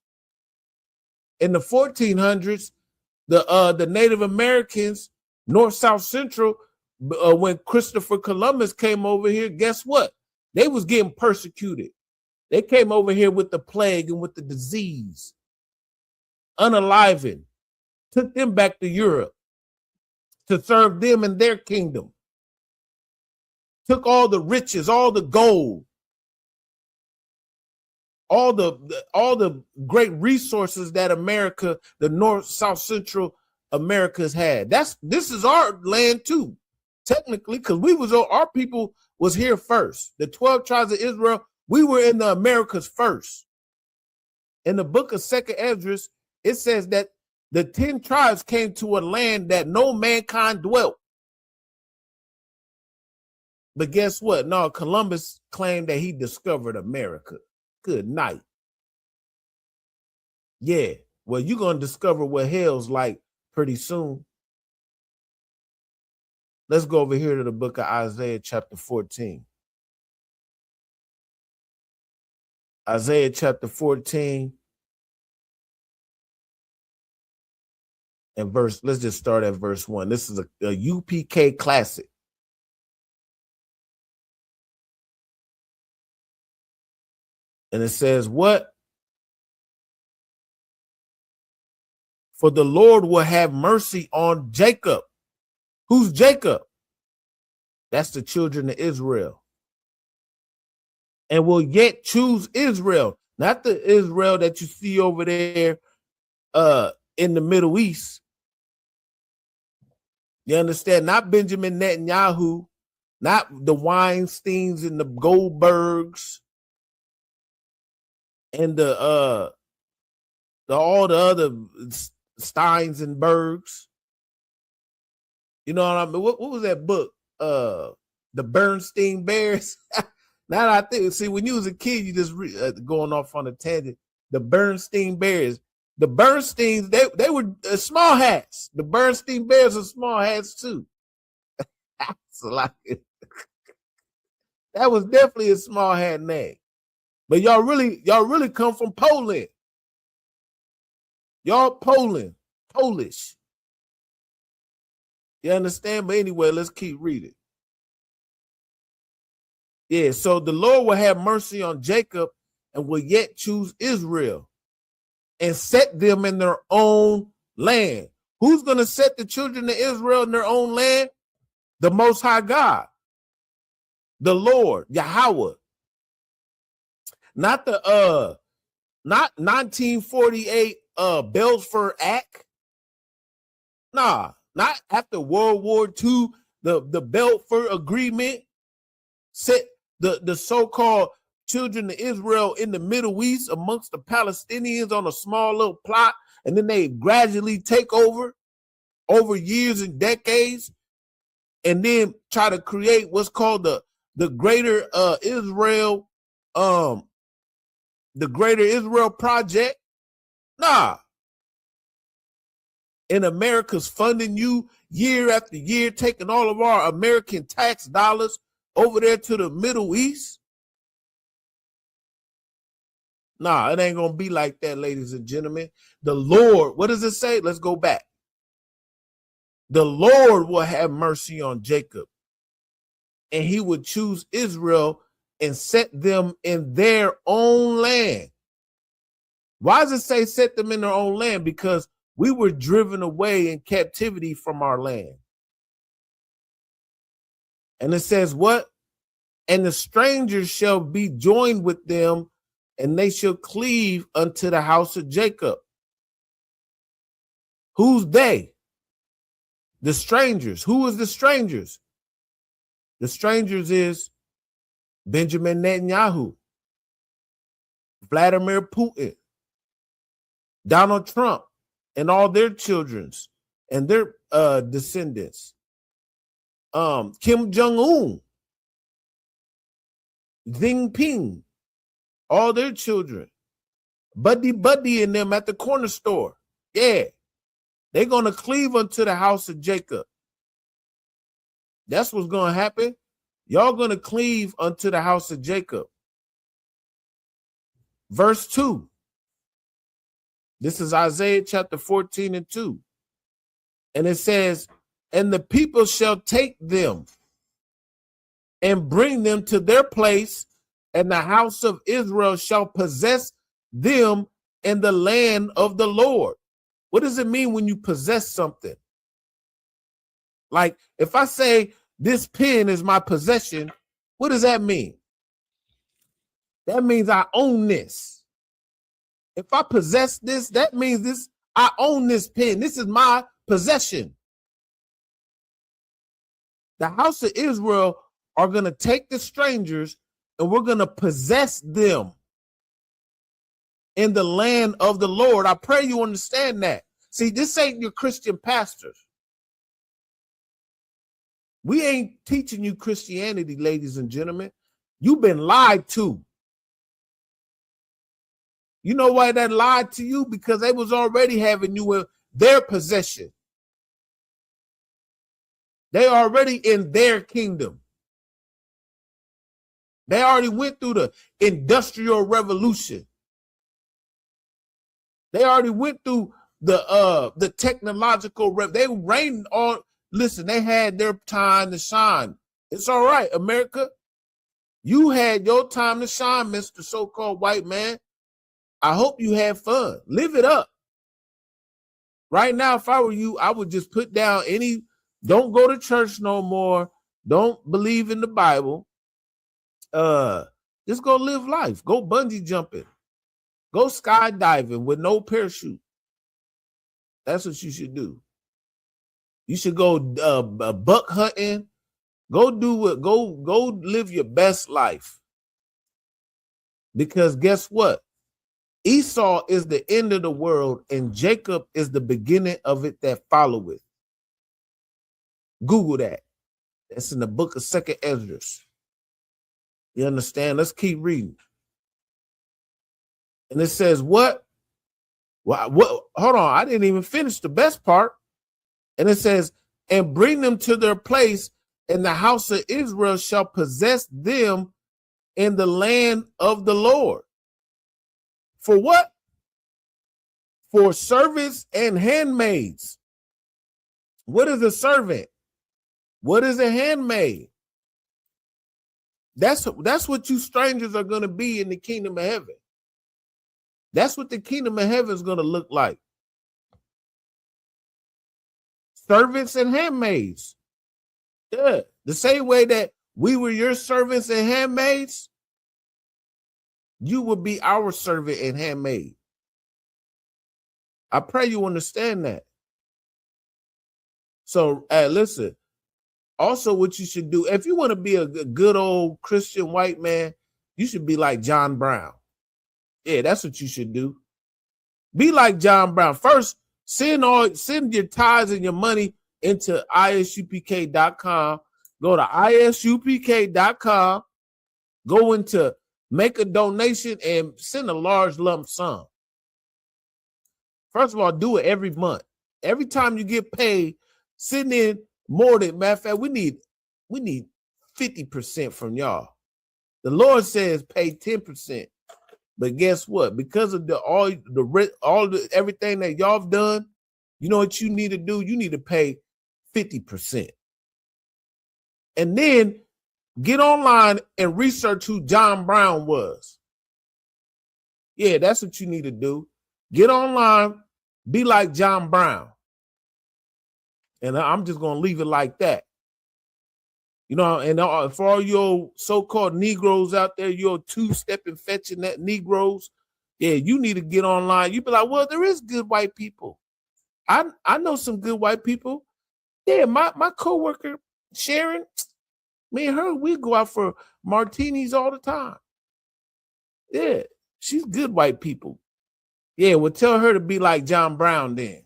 Speaker 2: In the 1400s, the Native Americans, North, South, Central, when Christopher Columbus came over here, guess what? They was getting persecuted. They came over here with the plague and with the disease, unaliving, took them back to Europe to serve them in their kingdom, took all the riches, all the gold, all the great resources that America, the North, South, Central America's had. This is our land too, technically, because our people was here first. The 12 tribes of Israel, we were in the Americas first. In the book of 2nd Esdras, it says that the 10 tribes came to a land that no mankind dwelt. But guess what? No, Columbus claimed that he discovered America. Good night. Yeah. Well, you're going to discover what hell's like pretty soon. Let's go over here to the book of Isaiah chapter 14. Isaiah chapter 14 and let's just start at verse 1. This is a UPK classic. And it says, what? For the Lord will have mercy on Jacob. Who's Jacob? That's the children of Israel. And will yet choose Israel, not the Israel that you see over there in the Middle East. You understand? Not Benjamin Netanyahu, not the Weinsteins and the Goldbergs and all the other Steins and Bergs. You know what I mean? What was that book? The Bernstein Bears. Now I think, see, when you was a kid, you just going off on a tangent. The Bernstein Bears. The Bernsteins, they were small hats. The Bernstein Bears are small hats too. That was definitely a small hat name. But y'all really come from Poland. Y'all Polish. You understand? But anyway, let's keep reading. Yeah, so the Lord will have mercy on Jacob and will yet choose Israel and set them in their own land. Who's going to set the children of Israel in their own land? The Most High God, the Lord, Yahweh. Not 1948 Belfort Act. Nah, not after World War II, the Belfort Agreement set the so-called children of Israel in the Middle East amongst the Palestinians on a small little plot, and then they gradually take over years and decades, and then try to create what's called the Greater Israel, the Greater Israel Project. Nah. And America's funding you year after year, taking all of our American tax dollars over there to the Middle East. Nah, it ain't going to be like that, ladies and gentlemen. The Lord, what does it say? Let's go back. The Lord will have mercy on Jacob, and he would choose Israel and set them in their own land. Why does it say set them in their own land? Because we were driven away in captivity from our land. And it says what? And the strangers shall be joined with them, and they shall cleave unto the house of Jacob. Who's they? The strangers. Who is the strangers? The strangers is Benjamin Netanyahu, Vladimir Putin, Donald Trump, and all their children's and their descendants. Kim Jong-un, Jinping, all their children, Buddy and them at the corner store. Yeah, they're going to cleave unto the house of Jacob. That's what's going to happen. Y'all going to cleave unto the house of Jacob. Verse 2. This is Isaiah chapter 14 and 2. And it says, and the people shall take them and bring them to their place, and the house of Israel shall possess them in the land of the Lord. What does it mean when you possess something? Like if I say this pen is my possession, what does that mean? That means I own this. If I possess this, that means I own this pen. This is my possession. The house of Israel are going to take the strangers and we're going to possess them in the land of the Lord. I pray you understand that. See, this ain't your Christian pastors. We ain't teaching you Christianity, ladies and gentlemen. You've been lied to. You know why they lied to you? Because they was already having you in their possession. They already in their kingdom. They already went through the Industrial Revolution. They already went through the technological they reigned on. Listen, they had their time to shine. It's all right, America. You had your time to shine, Mr. So-called white man. I hope you had fun. Live it up. Right now, if I were you, I would just put down don't go to church no more. Don't believe in the Bible. Just go live life. Go bungee jumping. Go skydiving with no parachute. That's what you should do. You should go buck hunting. Go do it. Go live your best life. Because guess what? Esau is the end of the world, and Jacob is the beginning of it that followeth. Google that. That's in the book of 2nd Esdras. You understand? Let's keep reading. And it says, what? What? Hold on. I didn't even finish the best part. And it says, and bring them to their place, and the house of Israel shall possess them in the land of the Lord. For what? For servants and handmaids. What is a servant? What is a handmaid? That's what you strangers are going to be in the kingdom of heaven. That's what the kingdom of heaven is going to look like. Servants and handmaids. Yeah. The same way that we were your servants and handmaids, you will be our servant and handmaid. I pray you understand that. So, listen, also what you should do, if you want to be a good old Christian white man, you should be like John Brown. Yeah, that's what you should do. Be like John Brown. First, send your tithes and your money into ISUPK.com. Go to ISUPK.com. Go into make a donation and send a large lump sum. First of all, do it every month. Every time you get paid, send in more than, matter of fact, we need 50% from y'all. The Lord says pay 10%. But guess what? Because of everything that y'all have done, you know what you need to do? You need to pay 50%. And then get online and research who John Brown was. Yeah, that's what you need to do. Get online, be like John Brown. And I'm just going to leave it like that. You know, and for all your so-called Negroes out there, your two-stepping fetching that Negroes, yeah, you need to get online. You be like, well, there is good white people. I know some good white people. Yeah, my coworker, Sharon, me and her, we go out for martinis all the time. Yeah, she's good white people. Yeah, well, tell her to be like John Brown then.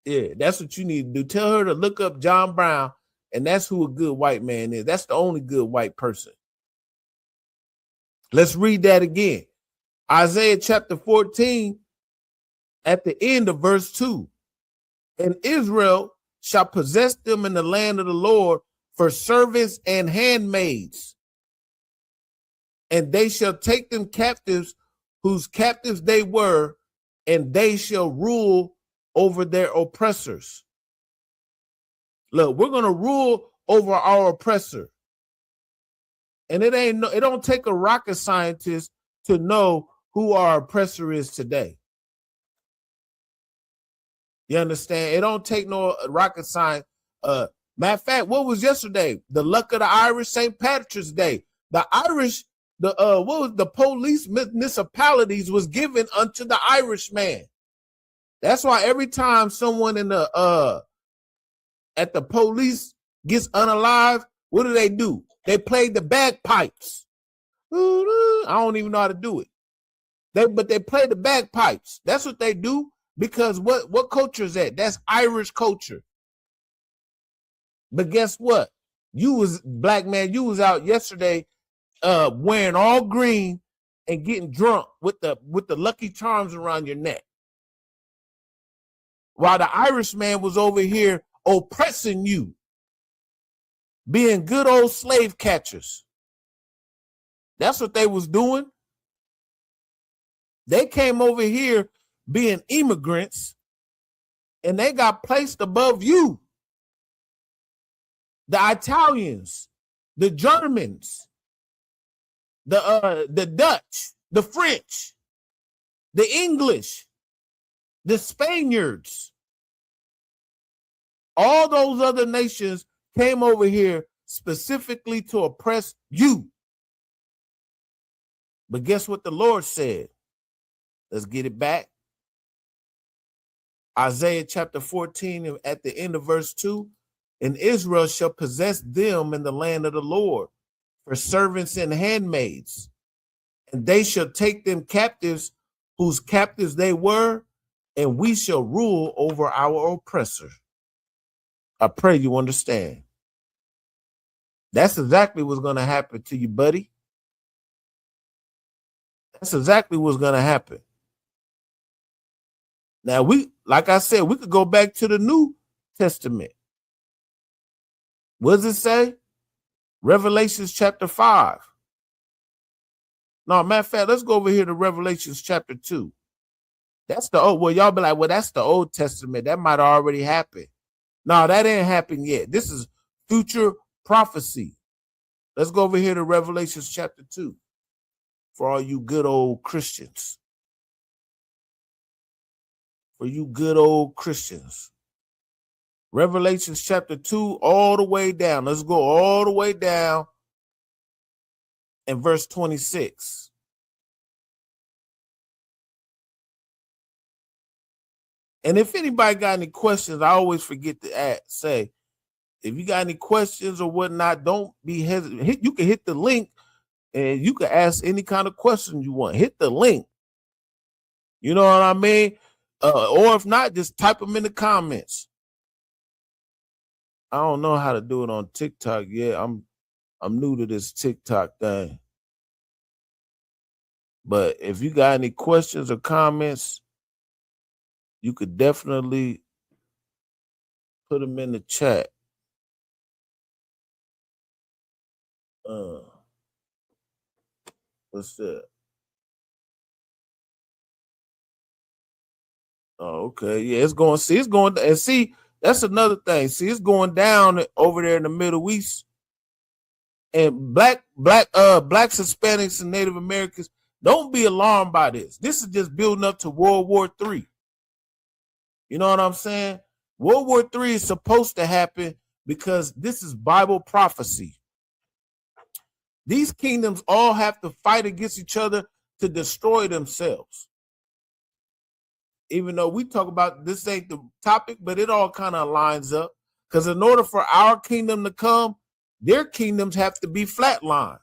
Speaker 2: Yeah, that's what you need to do. Tell her to look up John Brown, and that's who a good white man is. That's the only good white person. Let's read that again. Isaiah chapter 14, at the end of verse 2. And Israel shall possess them in the land of the Lord for servants and handmaids. And they shall take them captives, whose captives they were, and they shall rule over their oppressors. Look, we're going to rule over our oppressor. And it don't take a rocket scientist to know who our oppressor is today. You understand? It don't take no rocket science. Matter of fact, what was yesterday? The luck of the Irish, St. Patrick's Day. The Irish, the police municipalities was given unto the Irishman. That's why every time someone in the at the police gets unalive, what do? They play the bagpipes. I don't even know how to do it. But they play the bagpipes. That's what they do, because what culture is that? That's Irish culture. But guess what? You was black man. You was out yesterday, wearing all green and getting drunk with the Lucky Charms around your neck, while the Irishman was over here oppressing you, being good old slave catchers. That's what they was doing. They came over here being immigrants, and they got placed above you. The Italians, the Germans, the Dutch, the French, the English, the Spaniards, all those other nations came over here specifically to oppress you. But guess what the Lord said? Let's get it back. Isaiah chapter 14, at the end of verse 2, and Israel shall possess them in the land of the Lord for servants and handmaids, and they shall take them captives whose captives they were, and we shall rule over our oppressor. I pray you understand. That's exactly what's going to happen to you, buddy. That's exactly what's going to happen. Now, like I said, we could go back to the New Testament. What does it say? Revelations chapter 5. No, matter of fact, let's go over here to Revelations chapter 2. That's the old, well, y'all be like, well, that's the Old Testament. That might have already happened. No, that ain't happened yet. This is future prophecy. Let's go over here to Revelations chapter 2 for all you good old Christians. For you good old Christians. Revelations chapter 2 all the way down. Let's go all the way down in verse 26. And if anybody got any questions, I always forget to say, if you got any questions or whatnot, don't be hesitant. You can hit the link and you can ask any kind of question you want. Hit the link. You know what I mean? Or if not, just type them in the comments. I don't know how to do it on TikTok yet. I'm new to this TikTok thing. But if you got any questions or comments, you could definitely put them in the chat. What's that? Oh, okay. Yeah, it's going, and see, that's another thing. See, it's going down over there in the Middle East. And blacks, Hispanics, and Native Americans, don't be alarmed by this. This is just building up to World War III. You know what I'm saying? World War III is supposed to happen because this is Bible prophecy. These kingdoms all have to fight against each other to destroy themselves. Even though we talk about this ain't the topic, but it all kind of lines up. Because in order for our kingdom to come, their kingdoms have to be flatlined.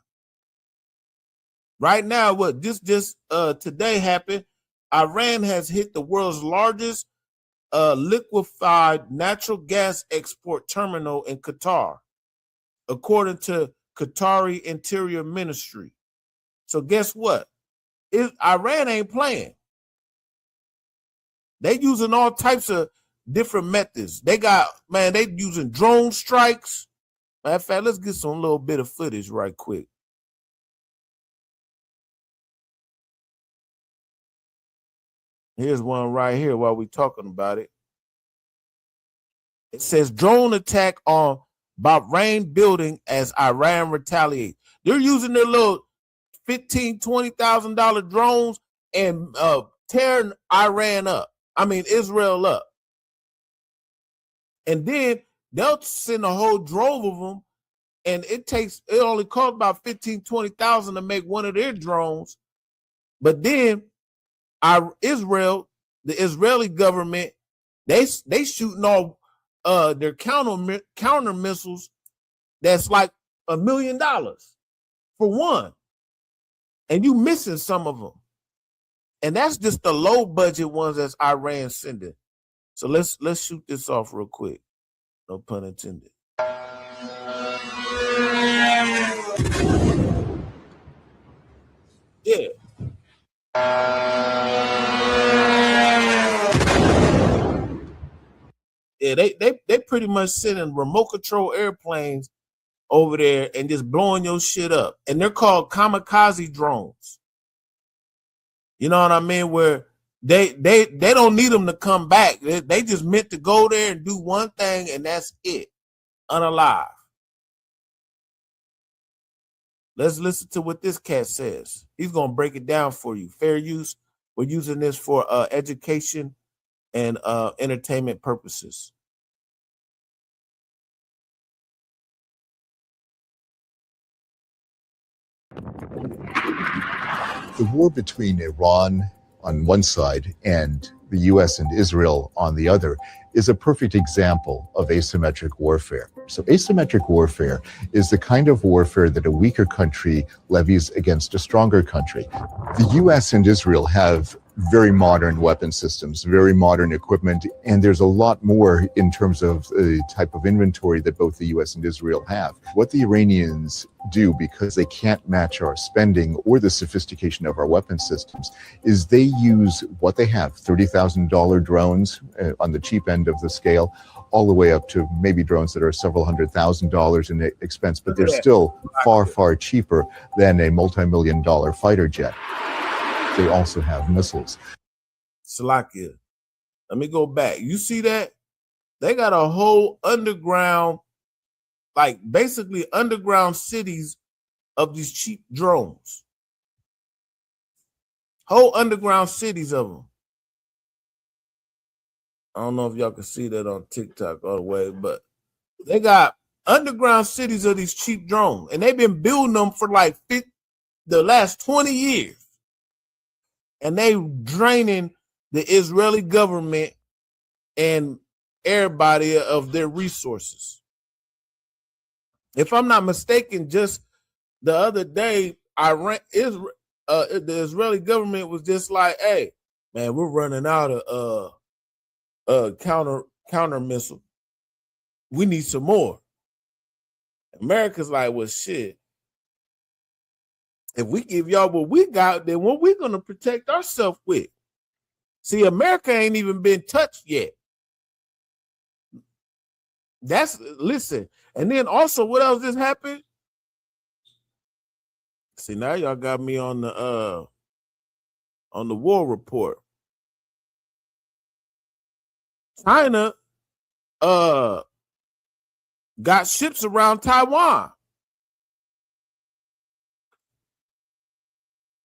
Speaker 2: Right now, what just today happened, Iran has hit the world's largest liquefied natural gas export terminal in Qatar, according to Qatari Interior Ministry. So guess what? Iran ain't playing. They using all types of different methods. They using drone strikes. Matter of fact, let's get some little bit of footage right quick. Here's one right here while we're talking about it. It says drone attack on Bahrain building as Iran retaliates. They're using their little $15,000, $20,000 drones and tearing Israel up. And then they'll send a whole drove of them, and it only costs about $15,000, $20,000 to make one of their drones. But then the Israeli government, they shooting off their counter missiles that's like $1 million for one, and you missing some of them, and that's just the low budget ones that's Iran sending. So let's shoot this off real quick. No pun intended. Yeah. Yeah, they pretty much sending remote control airplanes over there and just blowing your shit up. And they're called kamikaze drones. You know what I mean? Where they don't need them to come back. They just meant to go there and do one thing, and that's it. Unalive. Let's listen to what this cat says. He's gonna break it down for you. Fair use. We're using this for education and entertainment purposes.
Speaker 3: The war between Iran on one side and the US and Israel on the other is a perfect example of asymmetric warfare. So asymmetric warfare is the kind of warfare that a weaker country levies against a stronger country. The US and Israel have very modern weapon systems, very modern equipment, and there's a lot more in terms of the type of inventory that both the US and Israel have. What the Iranians do, because they can't match our spending or the sophistication of our weapon systems, is they use what they have, $30,000 drones on the cheap end of the scale, all the way up to maybe drones that are several $100,000 in expense, but they're still far, far cheaper than a multi-million-dollar fighter jet. They also have missiles.
Speaker 2: Salakia. Let me go back. You see that? They got a whole underground, like basically underground cities of these cheap drones. Whole underground cities of them. I don't know if y'all can see that on TikTok all the way, but they got underground cities of these cheap drones, and they've been building them for like the last 20 years. And they draining the Israeli government and everybody of their resources. If I'm not mistaken, just the other day, the Israeli government was just like, "Hey, man, we're running out of counter missile. We need some more." America's like, "Well, shit. If we give y'all what we got, then what we gonna protect ourselves with?" See, America ain't even been touched yet. Listen. And then also, what else just happened? See, now y'all got me on the war report. China got ships around Taiwan.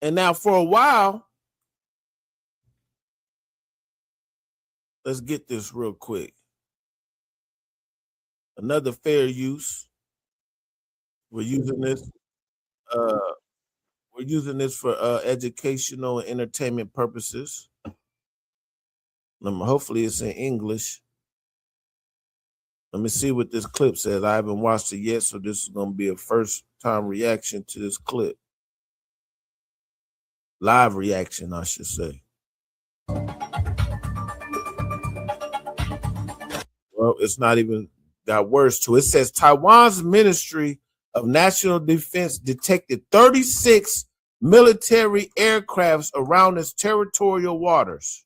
Speaker 2: And now for a while, let's get this real quick. Another fair use. We're using this. We're using this for educational and entertainment purposes. Hopefully, it's in English. Let me see what this clip says. I haven't watched it yet, so this is going to be a first-time reaction to this clip. Live reaction, I should say. Well, it's not even got words to it. It says Taiwan's Ministry of National Defense detected 36 military aircrafts around its territorial waters.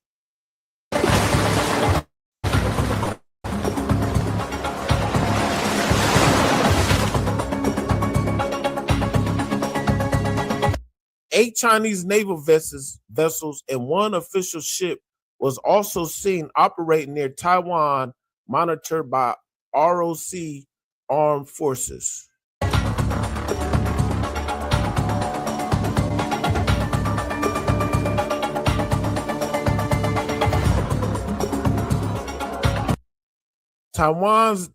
Speaker 2: Eight Chinese naval vessels and one official ship was also seen operating near Taiwan, monitored by ROC armed forces. Taiwan's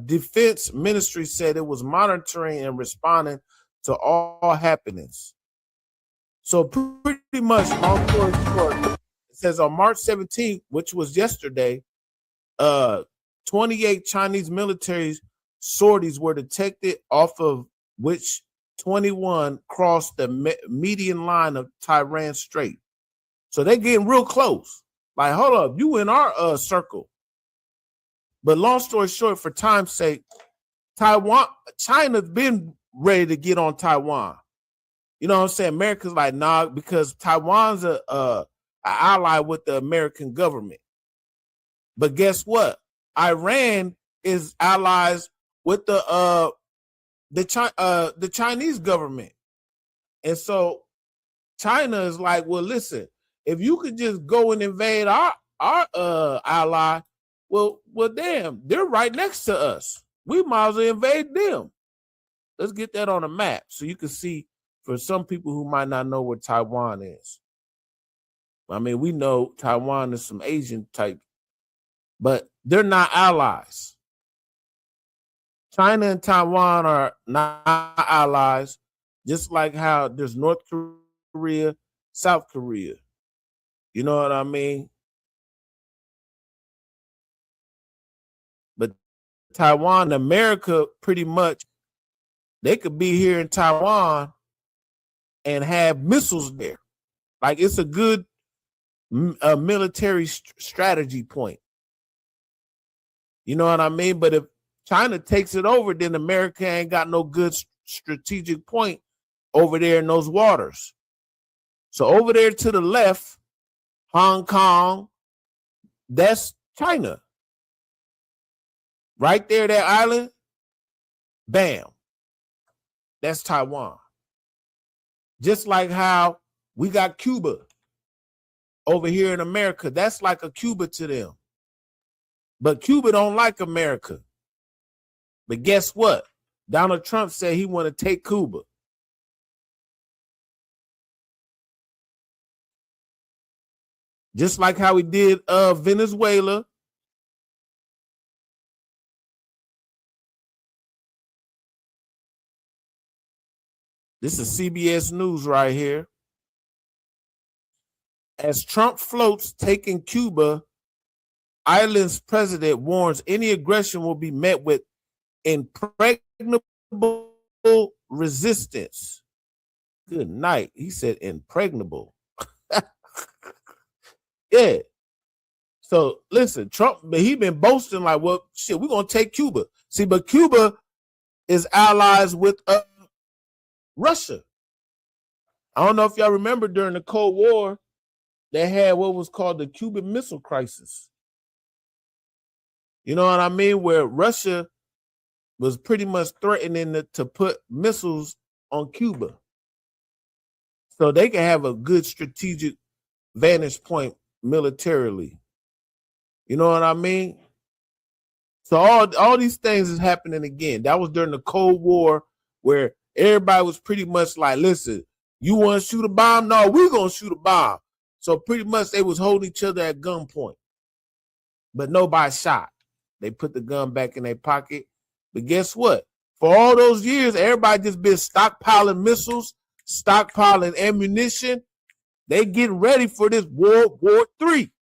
Speaker 2: defense ministry said it was monitoring and responding to all happenings. So pretty much, long story short, it says on March 17th, which was yesterday, 28 Chinese military sorties were detected, off of which 21 crossed the median line of Taiwan Strait. So they're getting real close. Like, hold up, you in our circle. But long story short, for time's sake, China's been ready to get on Taiwan. You know what I'm saying? America's like, nah, because Taiwan's a ally with the American government. But guess what? Iran is allies with the Chinese government. And so China is like, well, listen, if you could just go and invade our ally, well, damn, they're right next to us. We might as well invade them. Let's get that on a map so you can see for some people who might not know where Taiwan is. I mean, we know Taiwan is some Asian type, but they're not allies. China and Taiwan are not allies, just like how there's North Korea, South Korea. You know what I mean? But Taiwan, America, pretty much, they could be here in Taiwan and have missiles there. Like, it's a good military strategy point. You know what I mean? But if China takes it over, then America ain't got no good strategic point over there in those waters. So over there to the left, Hong Kong, that's China. Right there, that island, bam, that's Taiwan. Just like how we got Cuba over here in America. That's like a Cuba to them. But Cuba don't like America. But guess what? Donald Trump said he want to take Cuba. Just like how he did Venezuela. This is CBS News right here. As Trump floats taking Cuba, island's president warns any aggression will be met with impregnable resistance. Good night. He said impregnable. Yeah. So listen, Trump, he been boasting like, well, shit, we're going to take Cuba. See, but Cuba is allies with Russia. I don't know if y'all remember during the Cold War, they had what was called the Cuban Missile Crisis. You know what I mean? Where Russia was pretty much threatening to put missiles on Cuba so they can have a good strategic vantage point militarily. You know what I mean? So all these things is happening again. That was during the Cold War where everybody was pretty much like, listen, you want to shoot a bomb? No, we're going to shoot a bomb. So pretty much they was holding each other at gunpoint. But nobody shot. They put the gun back in their pocket. But guess what? For all those years, everybody just been stockpiling missiles, stockpiling ammunition. They getting ready for this World War III.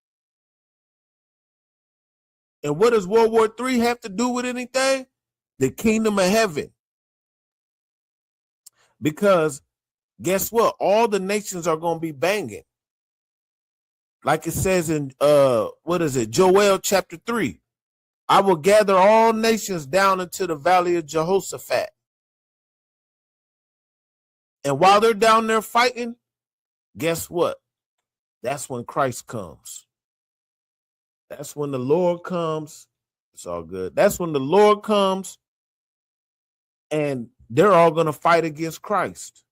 Speaker 2: And what does World War III have to do with anything? The kingdom of heaven. Because guess what? All the nations are going to be banging. Like it says in, Joel chapter 3. I will gather all nations down into the valley of Jehoshaphat. And while they're down there fighting, guess what? That's when Christ comes. That's when the Lord comes. It's all good. That's when the Lord comes and they're all going to fight against Christ.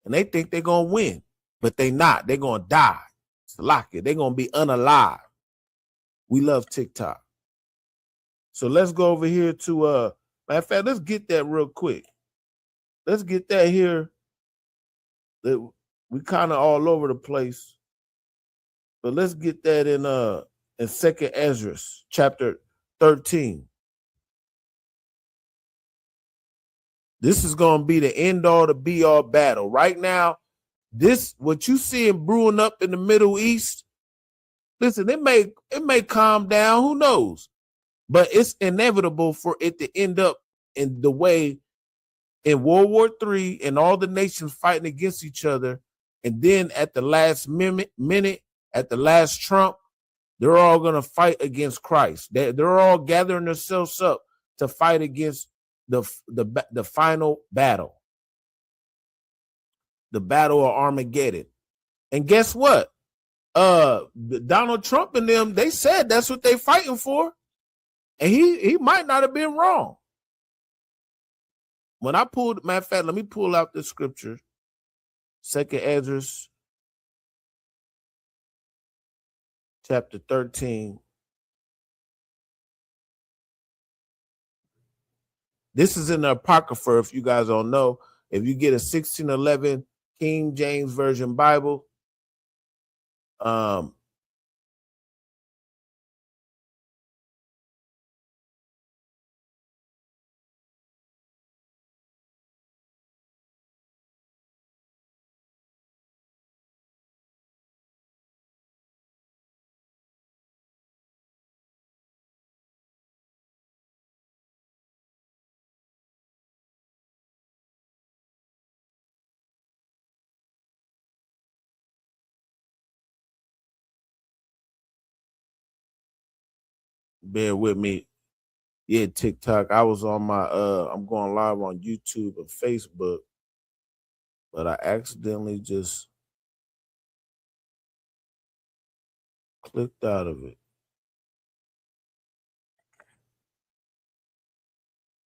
Speaker 2: And they think they're going to win, but they're not. They're going to die. It's like it. They're going to be unalive. We love TikTok. So let's go over here to, matter of fact, let's get that real quick. Let's get that here. We kind of all over the place. But let's get that in 2nd Ezra, chapter 13. This is going to be the end all, the be all battle. Right now, what you seeing brewing up in the Middle East, listen, it may calm down, who knows? But it's inevitable for it to end up in the way in World War III and all the nations fighting against each other. And then at the last minute, at the last Trump, they're all going to fight against Christ. They're all gathering themselves up to fight against the final battle, the battle of Armageddon. And guess what? Donald Trump and them, they said that's what they fighting for. And he might not have been wrong. When I pulled, matter of fact, let me pull out the scripture. 2nd Ezra, chapter 13. This is in the Apocrypha, if you guys don't know. If you get a 1611 King James Version Bible, bear with me. Yeah, TikTok. I was on my I'm going live on YouTube and Facebook, but I accidentally just clicked out of it.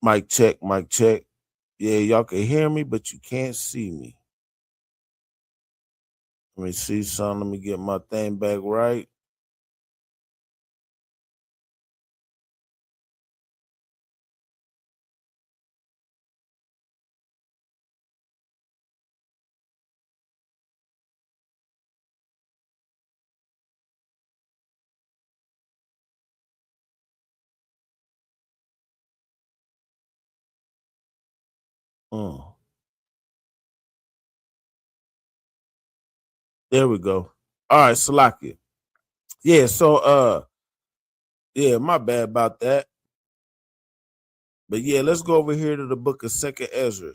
Speaker 2: Mic check, mic check. Yeah, y'all can hear me, but you can't see me. Let me see something. Let me get my thing back right. There we go. All right, Salakia. Yeah, so yeah, my bad about that. But yeah, let's go over here to the book of 2nd Ezra.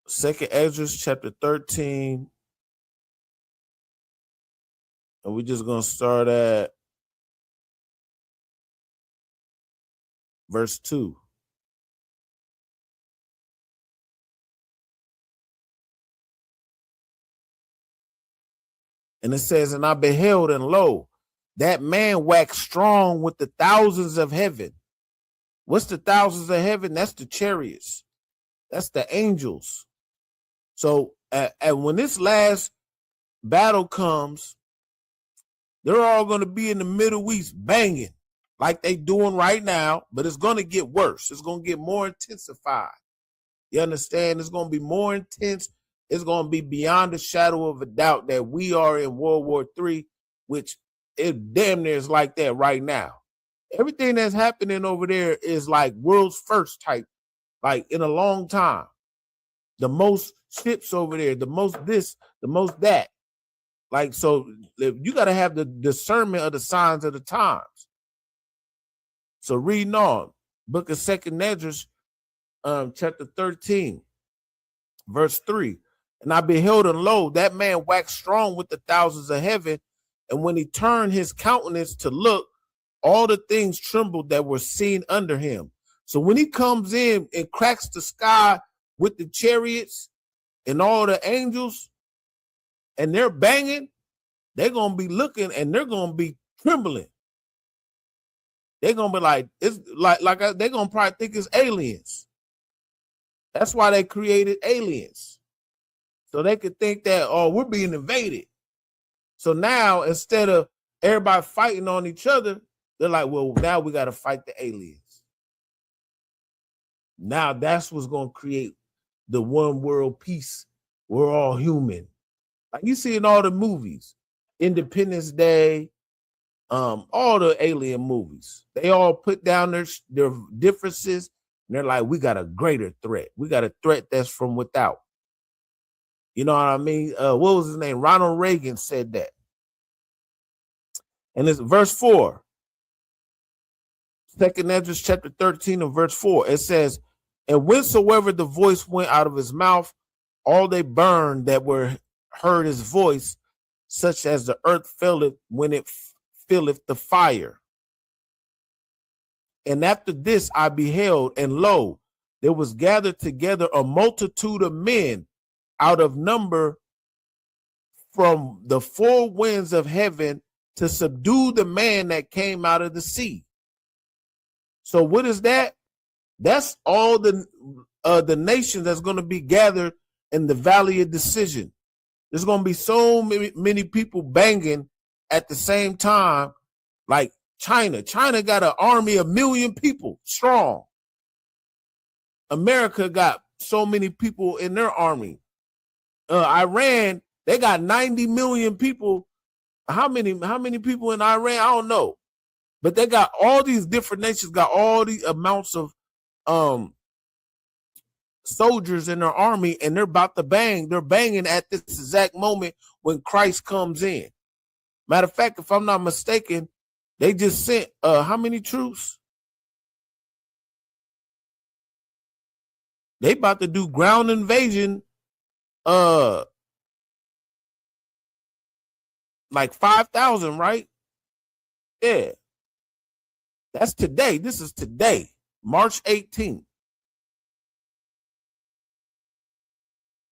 Speaker 2: 2nd Ezra, chapter 13. And we're just gonna start at verse 2. And it says, and I beheld, and lo, that man waxed strong with the thousands of heaven. What's the thousands of heaven? That's the chariots. That's the angels. So and when this last battle comes, they're all going to be in the Middle East banging like they doing right now, but it's going to get worse. It's going to get more intensified. You understand? It's going to be more intense. It's going to be beyond a shadow of a doubt that we are in World War III, which it damn near is like that right now. Everything that's happening over there is like world's first type, like in a long time. The most ships over there, the most this, the most that. Like, so you got to have the discernment of the signs of the times. So reading on, book of 2nd Ezra, chapter 13, verse 3. And I beheld, and lo, that man waxed strong with the thousands of heaven. And when he turned his countenance to look, all the things trembled that were seen under him. So when he comes in and cracks the sky with the chariots and all the angels, and they're banging, they're going to be looking and they're going to be trembling. They're going to be like, it's like they're going to probably think it's aliens. That's why they created aliens. So they could think that, oh, we're being invaded. So now, instead of everybody fighting on each other, they're like, well, now we got to fight the aliens. Now that's what's going to create the one world peace. We're all human. Like you see in all the movies, Independence Day, all the alien movies, they all put down their differences, and they're like, we got a greater threat. We got a threat that's from without. You know what I mean? What was his name? Ronald Reagan said that. And it's verse 4. 2nd Ezra chapter 13 and verse 4. It says, and whensoever the voice went out of his mouth, all they burned that were heard his voice, such as the earth faileth when it filleth the fire. And after this I beheld, and lo, there was gathered together a multitude of men out of number from the four winds of heaven to subdue the man that came out of the sea. So what is that? That's all the nations that's going to be gathered in the valley of decision. There's going to be so many people banging at the same time, like China. China got an army of 1 million people strong. America got so many people in their army. Iran, they got 90 million people. How many people in Iran? I don't know. But they got all these different nations, got all these amounts of soldiers in their army, and they're about to bang. They're banging at this exact moment when Christ comes in. Matter of fact, if I'm not mistaken, they just sent how many troops? They about to do ground invasion, like 5,000, right? Yeah. That's today. This is today, March 18th.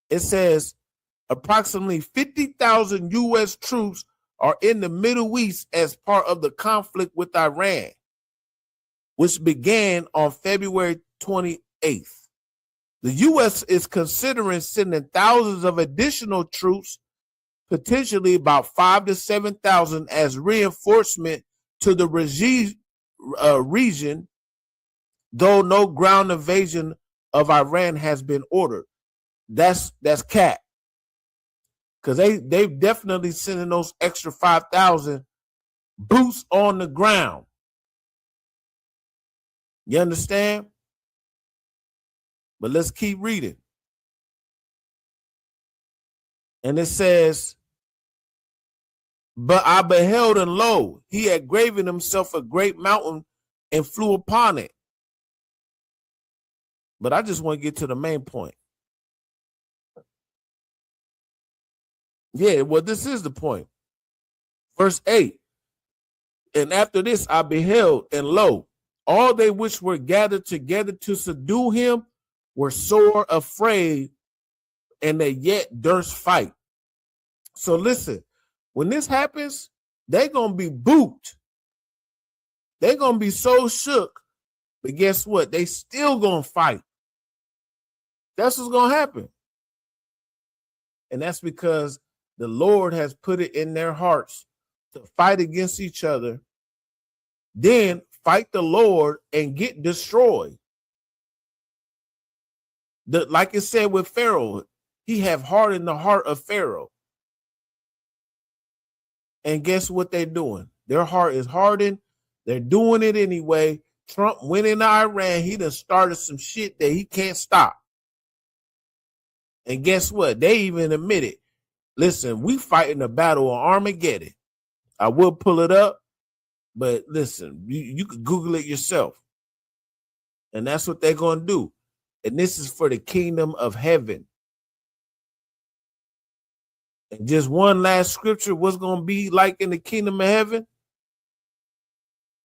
Speaker 2: It says approximately 50,000 U.S. troops are in the Middle East as part of the conflict with Iran, which began on February 28th. The U.S. is considering sending thousands of additional troops, potentially about 5,000 to 7,000, as reinforcement to the region, though no ground invasion of Iran has been ordered. That's cap, because they definitely sending those extra 5,000 boots on the ground. You understand? But let's keep reading. And it says, but I beheld, and lo, he had graven himself a great mountain and flew upon it. But I just want to get to the main point. Yeah, well, this is the point. Verse 8. And after this I beheld, and lo, all they which were gathered together to subdue him were sore afraid, and they yet durst fight. So listen, when this happens, they're going to be booped. They're going to be so shook. But guess what? They still going to fight. That's what's going to happen. And that's because the Lord has put it in their hearts to fight against each other, then fight the Lord and get destroyed. Like it said with Pharaoh, he have hardened the heart of Pharaoh. And guess what they're doing? Their heart is hardened. They're doing it anyway. Trump went into Iran. He done started some shit that he can't stop. And guess what? They even admitted, listen, we fighting a battle of Armageddon. I will pull it up, but listen, you can Google it yourself. And that's what they're going to do. And this is for the kingdom of heaven. And just one last scripture, what's going to be like in the kingdom of heaven?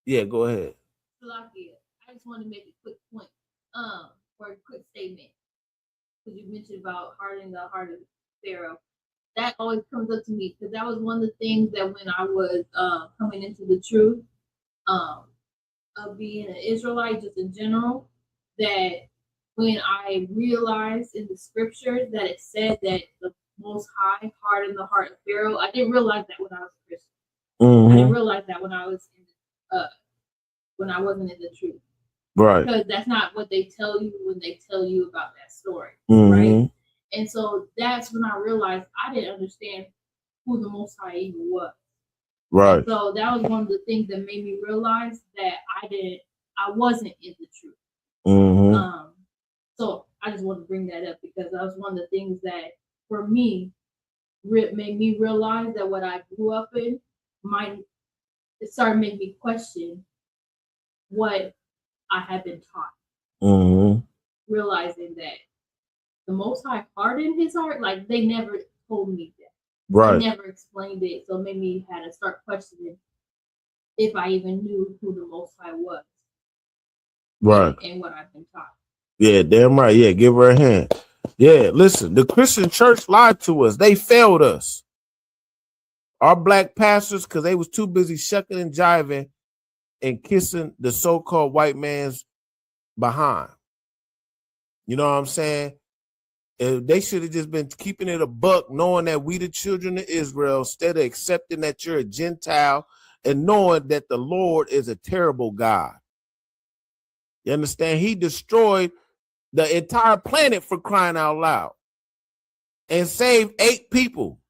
Speaker 2: Yeah, go ahead.
Speaker 4: I just want to make a quick point, or a quick statement. Because you mentioned about hardening the heart of Pharaoh. That always comes up to me, because that was one of the things that when I was coming into the truth of being an Israelite, just in general, that when I realized in the scriptures that it said that the Most High hardened the heart of Pharaoh, I didn't realize that when I was a Christian. I didn't realize that when I was when I wasn't in the truth.
Speaker 2: Right.
Speaker 4: Because that's not what they tell you when they tell you about that story. Right. And so that's when I realized I didn't understand who the Most High even was.
Speaker 2: Right.
Speaker 4: So that was one of the things that made me realize that I wasn't in the truth. So I just want to bring that up, because that was one of the things that for me made me realize that what I grew up in it started making me question what I had been taught. Realizing that the Most High hardened his heart, like they never told me that.
Speaker 2: Right.
Speaker 4: They never explained it. So it made me had to start questioning if I even knew who the Most High was.
Speaker 2: Right.
Speaker 4: And what I've been taught.
Speaker 2: Yeah, damn right. Yeah, give her a hand. Yeah, listen, the Christian church lied to us. They failed us. Our black pastors, because they was too busy shucking and jiving and kissing the so-called white man's behind. You know what I'm saying? They should have just been keeping it a buck, knowing that we the children of Israel, instead of accepting that you're a Gentile and knowing that the Lord is a terrible God. You understand? He destroyed the entire planet, for crying out loud, and saved 8 people.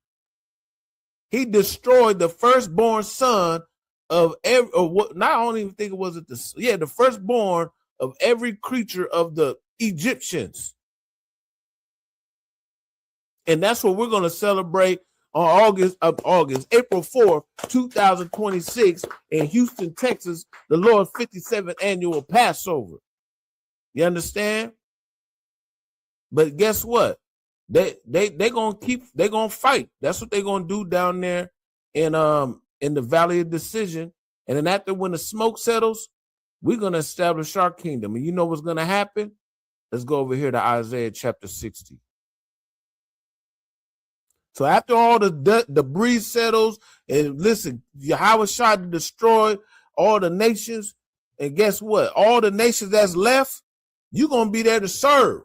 Speaker 2: He destroyed the firstborn son of every, or what? Not only think it was it the firstborn of every creature of the Egyptians. And that's what we're going to celebrate on April 4th, 2026 in Houston, Texas, the Lord's 57th annual Passover. You understand? But guess what? They're gonna fight. That's what they're gonna do down there in the Valley of Decision. And then after, when the smoke settles, we're gonna establish our kingdom. And you know what's gonna happen? Let's go over here to Isaiah chapter 60. So after all the debris settles, and listen, Yahweh shot to destroy all the nations, and guess what? All the nations that's left, you're gonna be there to serve.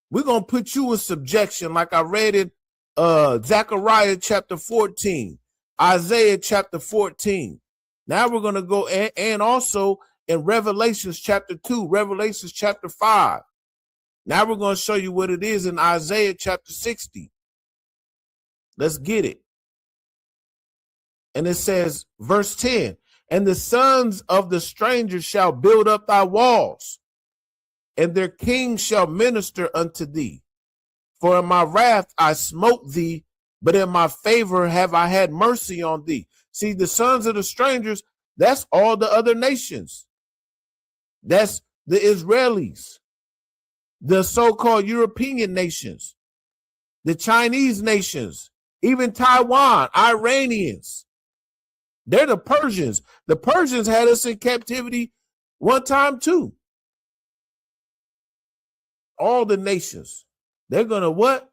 Speaker 2: We're gonna put you in subjection, like I read in Zechariah chapter 14, Isaiah chapter 14. Now we're gonna go and also in Revelations chapter 2, Revelations chapter 5. Now we're gonna show you what it is in Isaiah chapter 60. Let's get it. And it says, verse 10, and the sons of the strangers shall build up thy walls, and their kings shall minister unto thee. For in my wrath I smote thee, but in my favor have I had mercy on thee. See, the sons of the strangers, that's all the other nations. That's the Israelis, the so-called European nations, the Chinese nations, even Taiwan, Iranians. They're the Persians. The Persians had us in captivity one time too. All the nations. They're going to what?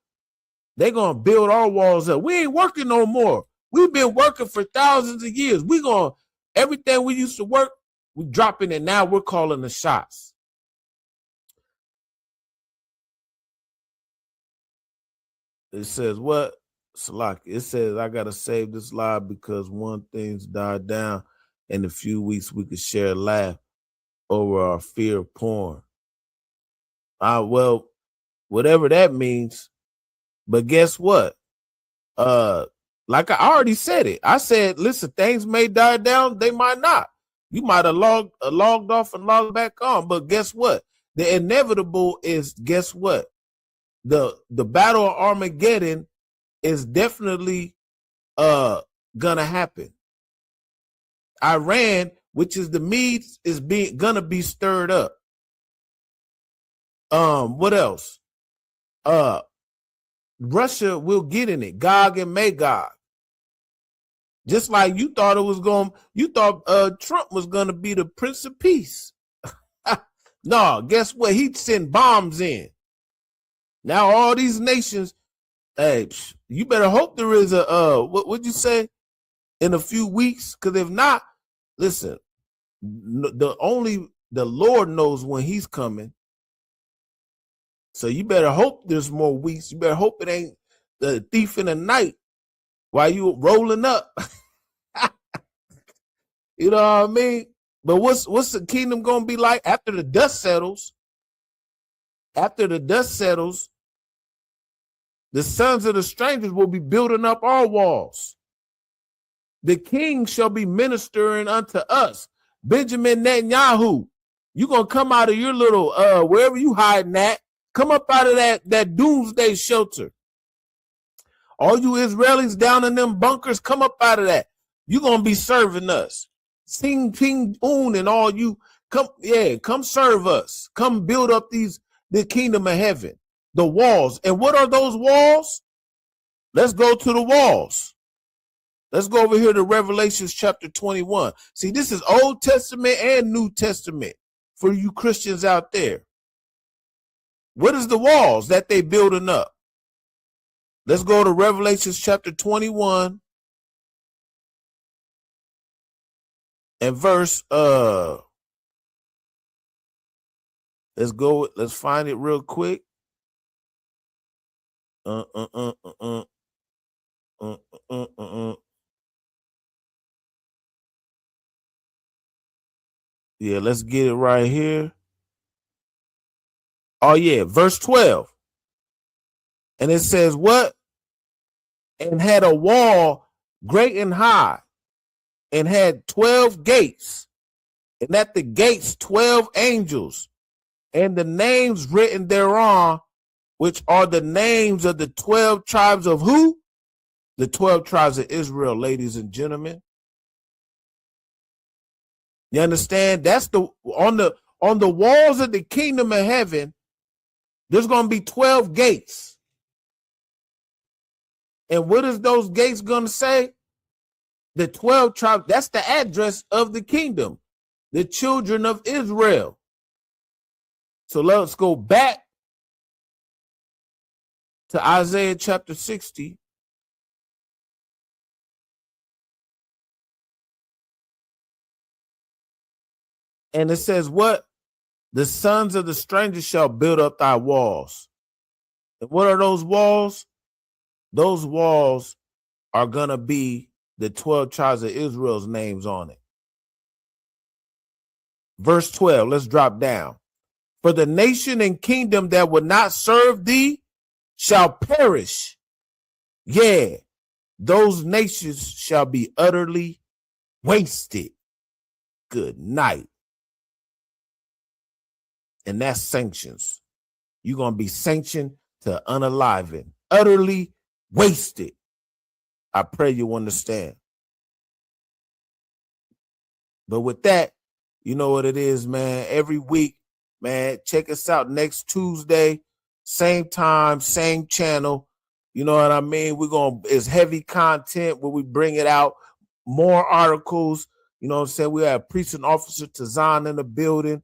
Speaker 2: They're going to build our walls up. We ain't working no more. We've been working for thousands of years. We going to, everything we used to work, we dropping it now. We're calling the shots. It says what? Salaki. It says, I got to save this live because one thing's died down. In a few weeks, we could share a laugh over our fear of porn. Well, whatever that means. But guess what? Like I already said it. I said, listen, things may die down, they might not. You might have logged off and logged back on. But guess what? The inevitable is, guess what? The battle of Armageddon is definitely gonna happen. Iran, which is the Medes, is gonna be stirred up. What else? Russia will get in it. Gog and Magog. Just like you thought Trump was gonna be the Prince of Peace. No, guess what? He'd send bombs in. Now all these nations, hey, you better hope there is a what would you say in a few weeks? Because if not, listen, the Lord knows when he's coming. So you better hope there's more weeks. You better hope it ain't the thief in the night while you rolling up. You know what I mean? But what's the kingdom gonna be like after the dust settles? After the dust settles, the sons of the strangers will be building up our walls. The king shall be ministering unto us. Benjamin Netanyahu, you gonna come out of your little wherever you hiding at. Come up out of that doomsday shelter. All you Israelis down in them bunkers, come up out of that. You're gonna be serving us. Sing Ping Un and all you come serve us. Come build up the kingdom of heaven, the walls. And what are those walls? Let's go to the walls. Let's go over here to Revelations chapter 21. See, this is Old Testament and New Testament for you Christians out there. What is the walls that they building up? Let's go to Revelations chapter 21 and verse, let's find it real quick. Yeah, let's get it right here. Oh yeah, verse 12. And it says what? And had a wall great and high, and had 12 gates, and at the gates 12 angels, and the names written thereon, which are the names of the 12 tribes of who? The 12 tribes of Israel, ladies and gentlemen. You understand? That's on the walls of the kingdom of heaven, there's going to be 12 gates. And what is those gates going to say? The 12 tribes, that's the address of the kingdom, the children of Israel. So let's go back to Isaiah chapter 60. And it says what? The sons of the stranger shall build up thy walls. And what are those walls? Those walls are going to be the 12 tribes of Israel's names on it. Verse 12, let's drop down. For the nation and kingdom that will not serve thee shall perish. Yeah, those nations shall be utterly wasted. Good night. And that's sanctions. You're going to be sanctioned to unaliven, utterly wasted. I pray you understand. But with that, you know what it is, man. Every week, man, check us out next Tuesday, same time, same channel. You know what I mean? It's heavy content where we bring it out, more articles. You know what I'm saying? We have Precinct Officer Tazan in the building.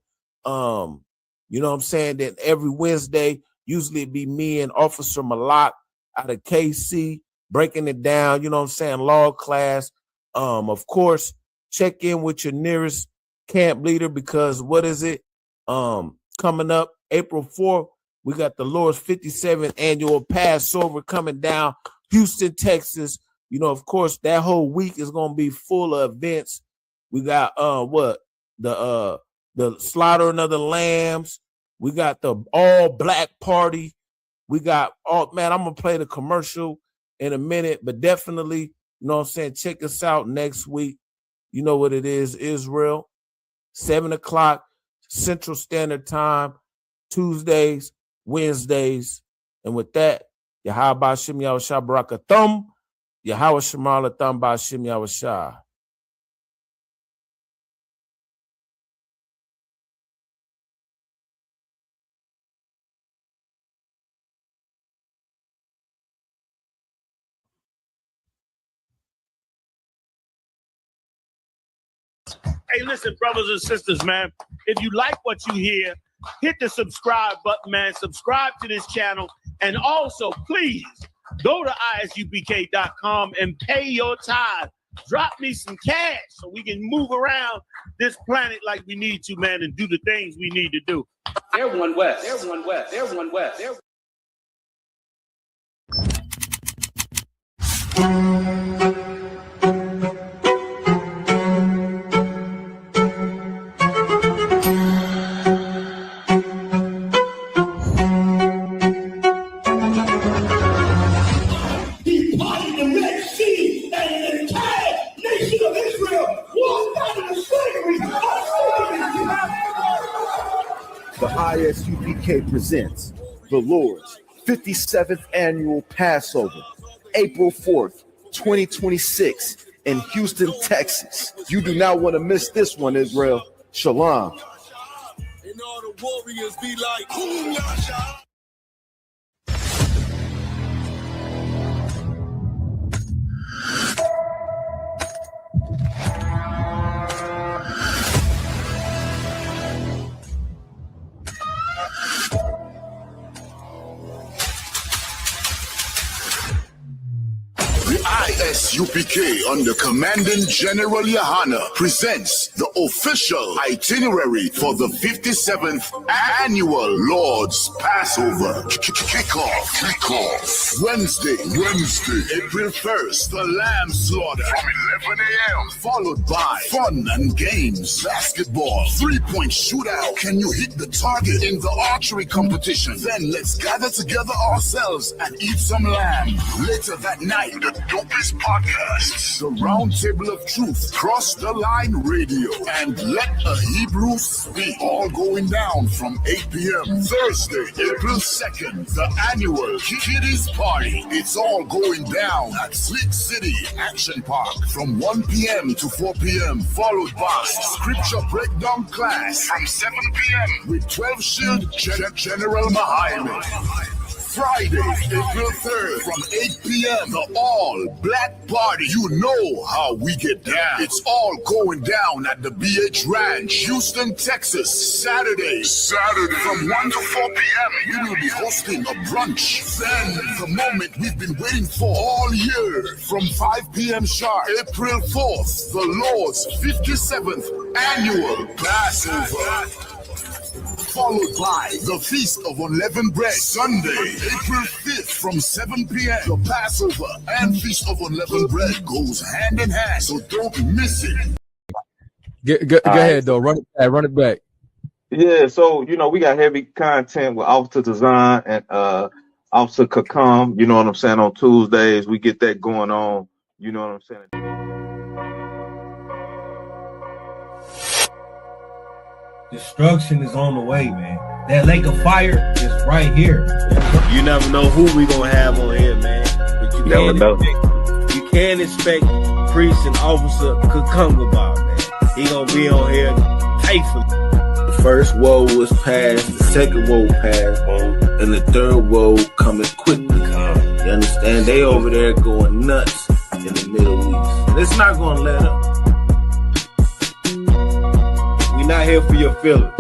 Speaker 2: You know what I'm saying? Then every Wednesday, usually it be me and Officer Malak out of KC breaking it down. You know what I'm saying? Law class. Of course, check in with your nearest camp leader, because what is it? Coming up April 4th, we got the Lord's 57th annual Passover coming down, Houston, Texas. You know, of course, that whole week is going to be full of events. We got the slaughtering of the lambs. We got the all black party. We got I'm gonna play the commercial in a minute, but definitely, you know what I'm saying, check us out next week. You know what it is, Israel. 7:00 Central Standard Time, Tuesdays, Wednesdays. And with that, Yahweh Ba'Shem Yahushua Barakathum, Yahweh Shemar Latham Ba'Shem Yahushua.
Speaker 5: Hey, listen, brothers and sisters, man, if you like what you hear, hit the subscribe button, man. Subscribe to this channel. And also, please, go to ISUPK.com and pay your tithe. Drop me some cash so we can move around this planet like we need to, man, and do the things we need to do.
Speaker 6: They're one West. They're one West. They're one West. They're
Speaker 7: The ISUPK presents the Lord's 57th annual Passover, April 4th, 2026 in Houston, Texas. You do not want to miss this one, Israel. Shalom.
Speaker 1: And all the warriors be like, ISUPK under Commandant General Yahana presents the official itinerary for the 57th Annual Lord's Passover. Kickoff. Wednesday, April 1st, the lamb slaughter from 11 a.m. Followed by fun and games, basketball, 3-point shootout. Can you hit the target in the archery competition? Then let's gather together ourselves and eat some lamb. Later that night, the dopest podcast, the Round Table of Truth, Cross the Line Radio, and Let a Hebrew Speak. All going down from 8 p.m. Thursday, April 2nd, the annual Kiddies Party. It's all going down at Slick City Action Park from 1 p.m. to 4 p.m. Followed by Scripture Breakdown class from 7 p.m. with 12 Shield General Muhammad. Friday, April 3rd from 8 p.m. the all-black party. You know how we get down. It's all going down at the BH Ranch, Houston, Texas. Saturday from 1 to 4 p.m. we will be hosting a brunch. Then the moment we've been waiting for all year from 5 p.m. sharp, April 4th, the Lord's 57th Annual Passover. Followed by the Feast of Unleavened Bread, Sunday, April 5th from 7 p.m. The Passover and Feast of Unleavened Bread goes hand in hand, so don't miss it.
Speaker 8: Go ahead, though. Run it back.
Speaker 9: Yeah, so, we got heavy content with Officer Design and Officer Kakam, you know what I'm saying, on Tuesdays. We get that going on, you know what I'm saying.
Speaker 10: Destruction is on the way, man. That lake of fire is right here.
Speaker 5: You never know who we gonna have on here, man. But you
Speaker 9: Never know.
Speaker 5: You can't expect Priest and Officer Kakungaba, man. He gonna be on here faithfully. The first woe was passed, the second woe passed, and the third woe coming quickly. You understand? They over there going nuts in the Middle East. And it's not gonna let up. Not here for your feelings.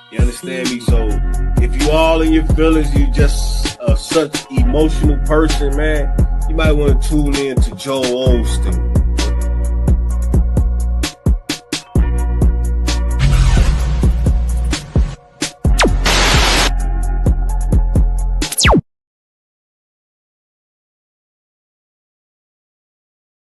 Speaker 5: You understand me? So if you all in your feelings, you just such emotional person, man, you might want to tune in to Joel Osteen.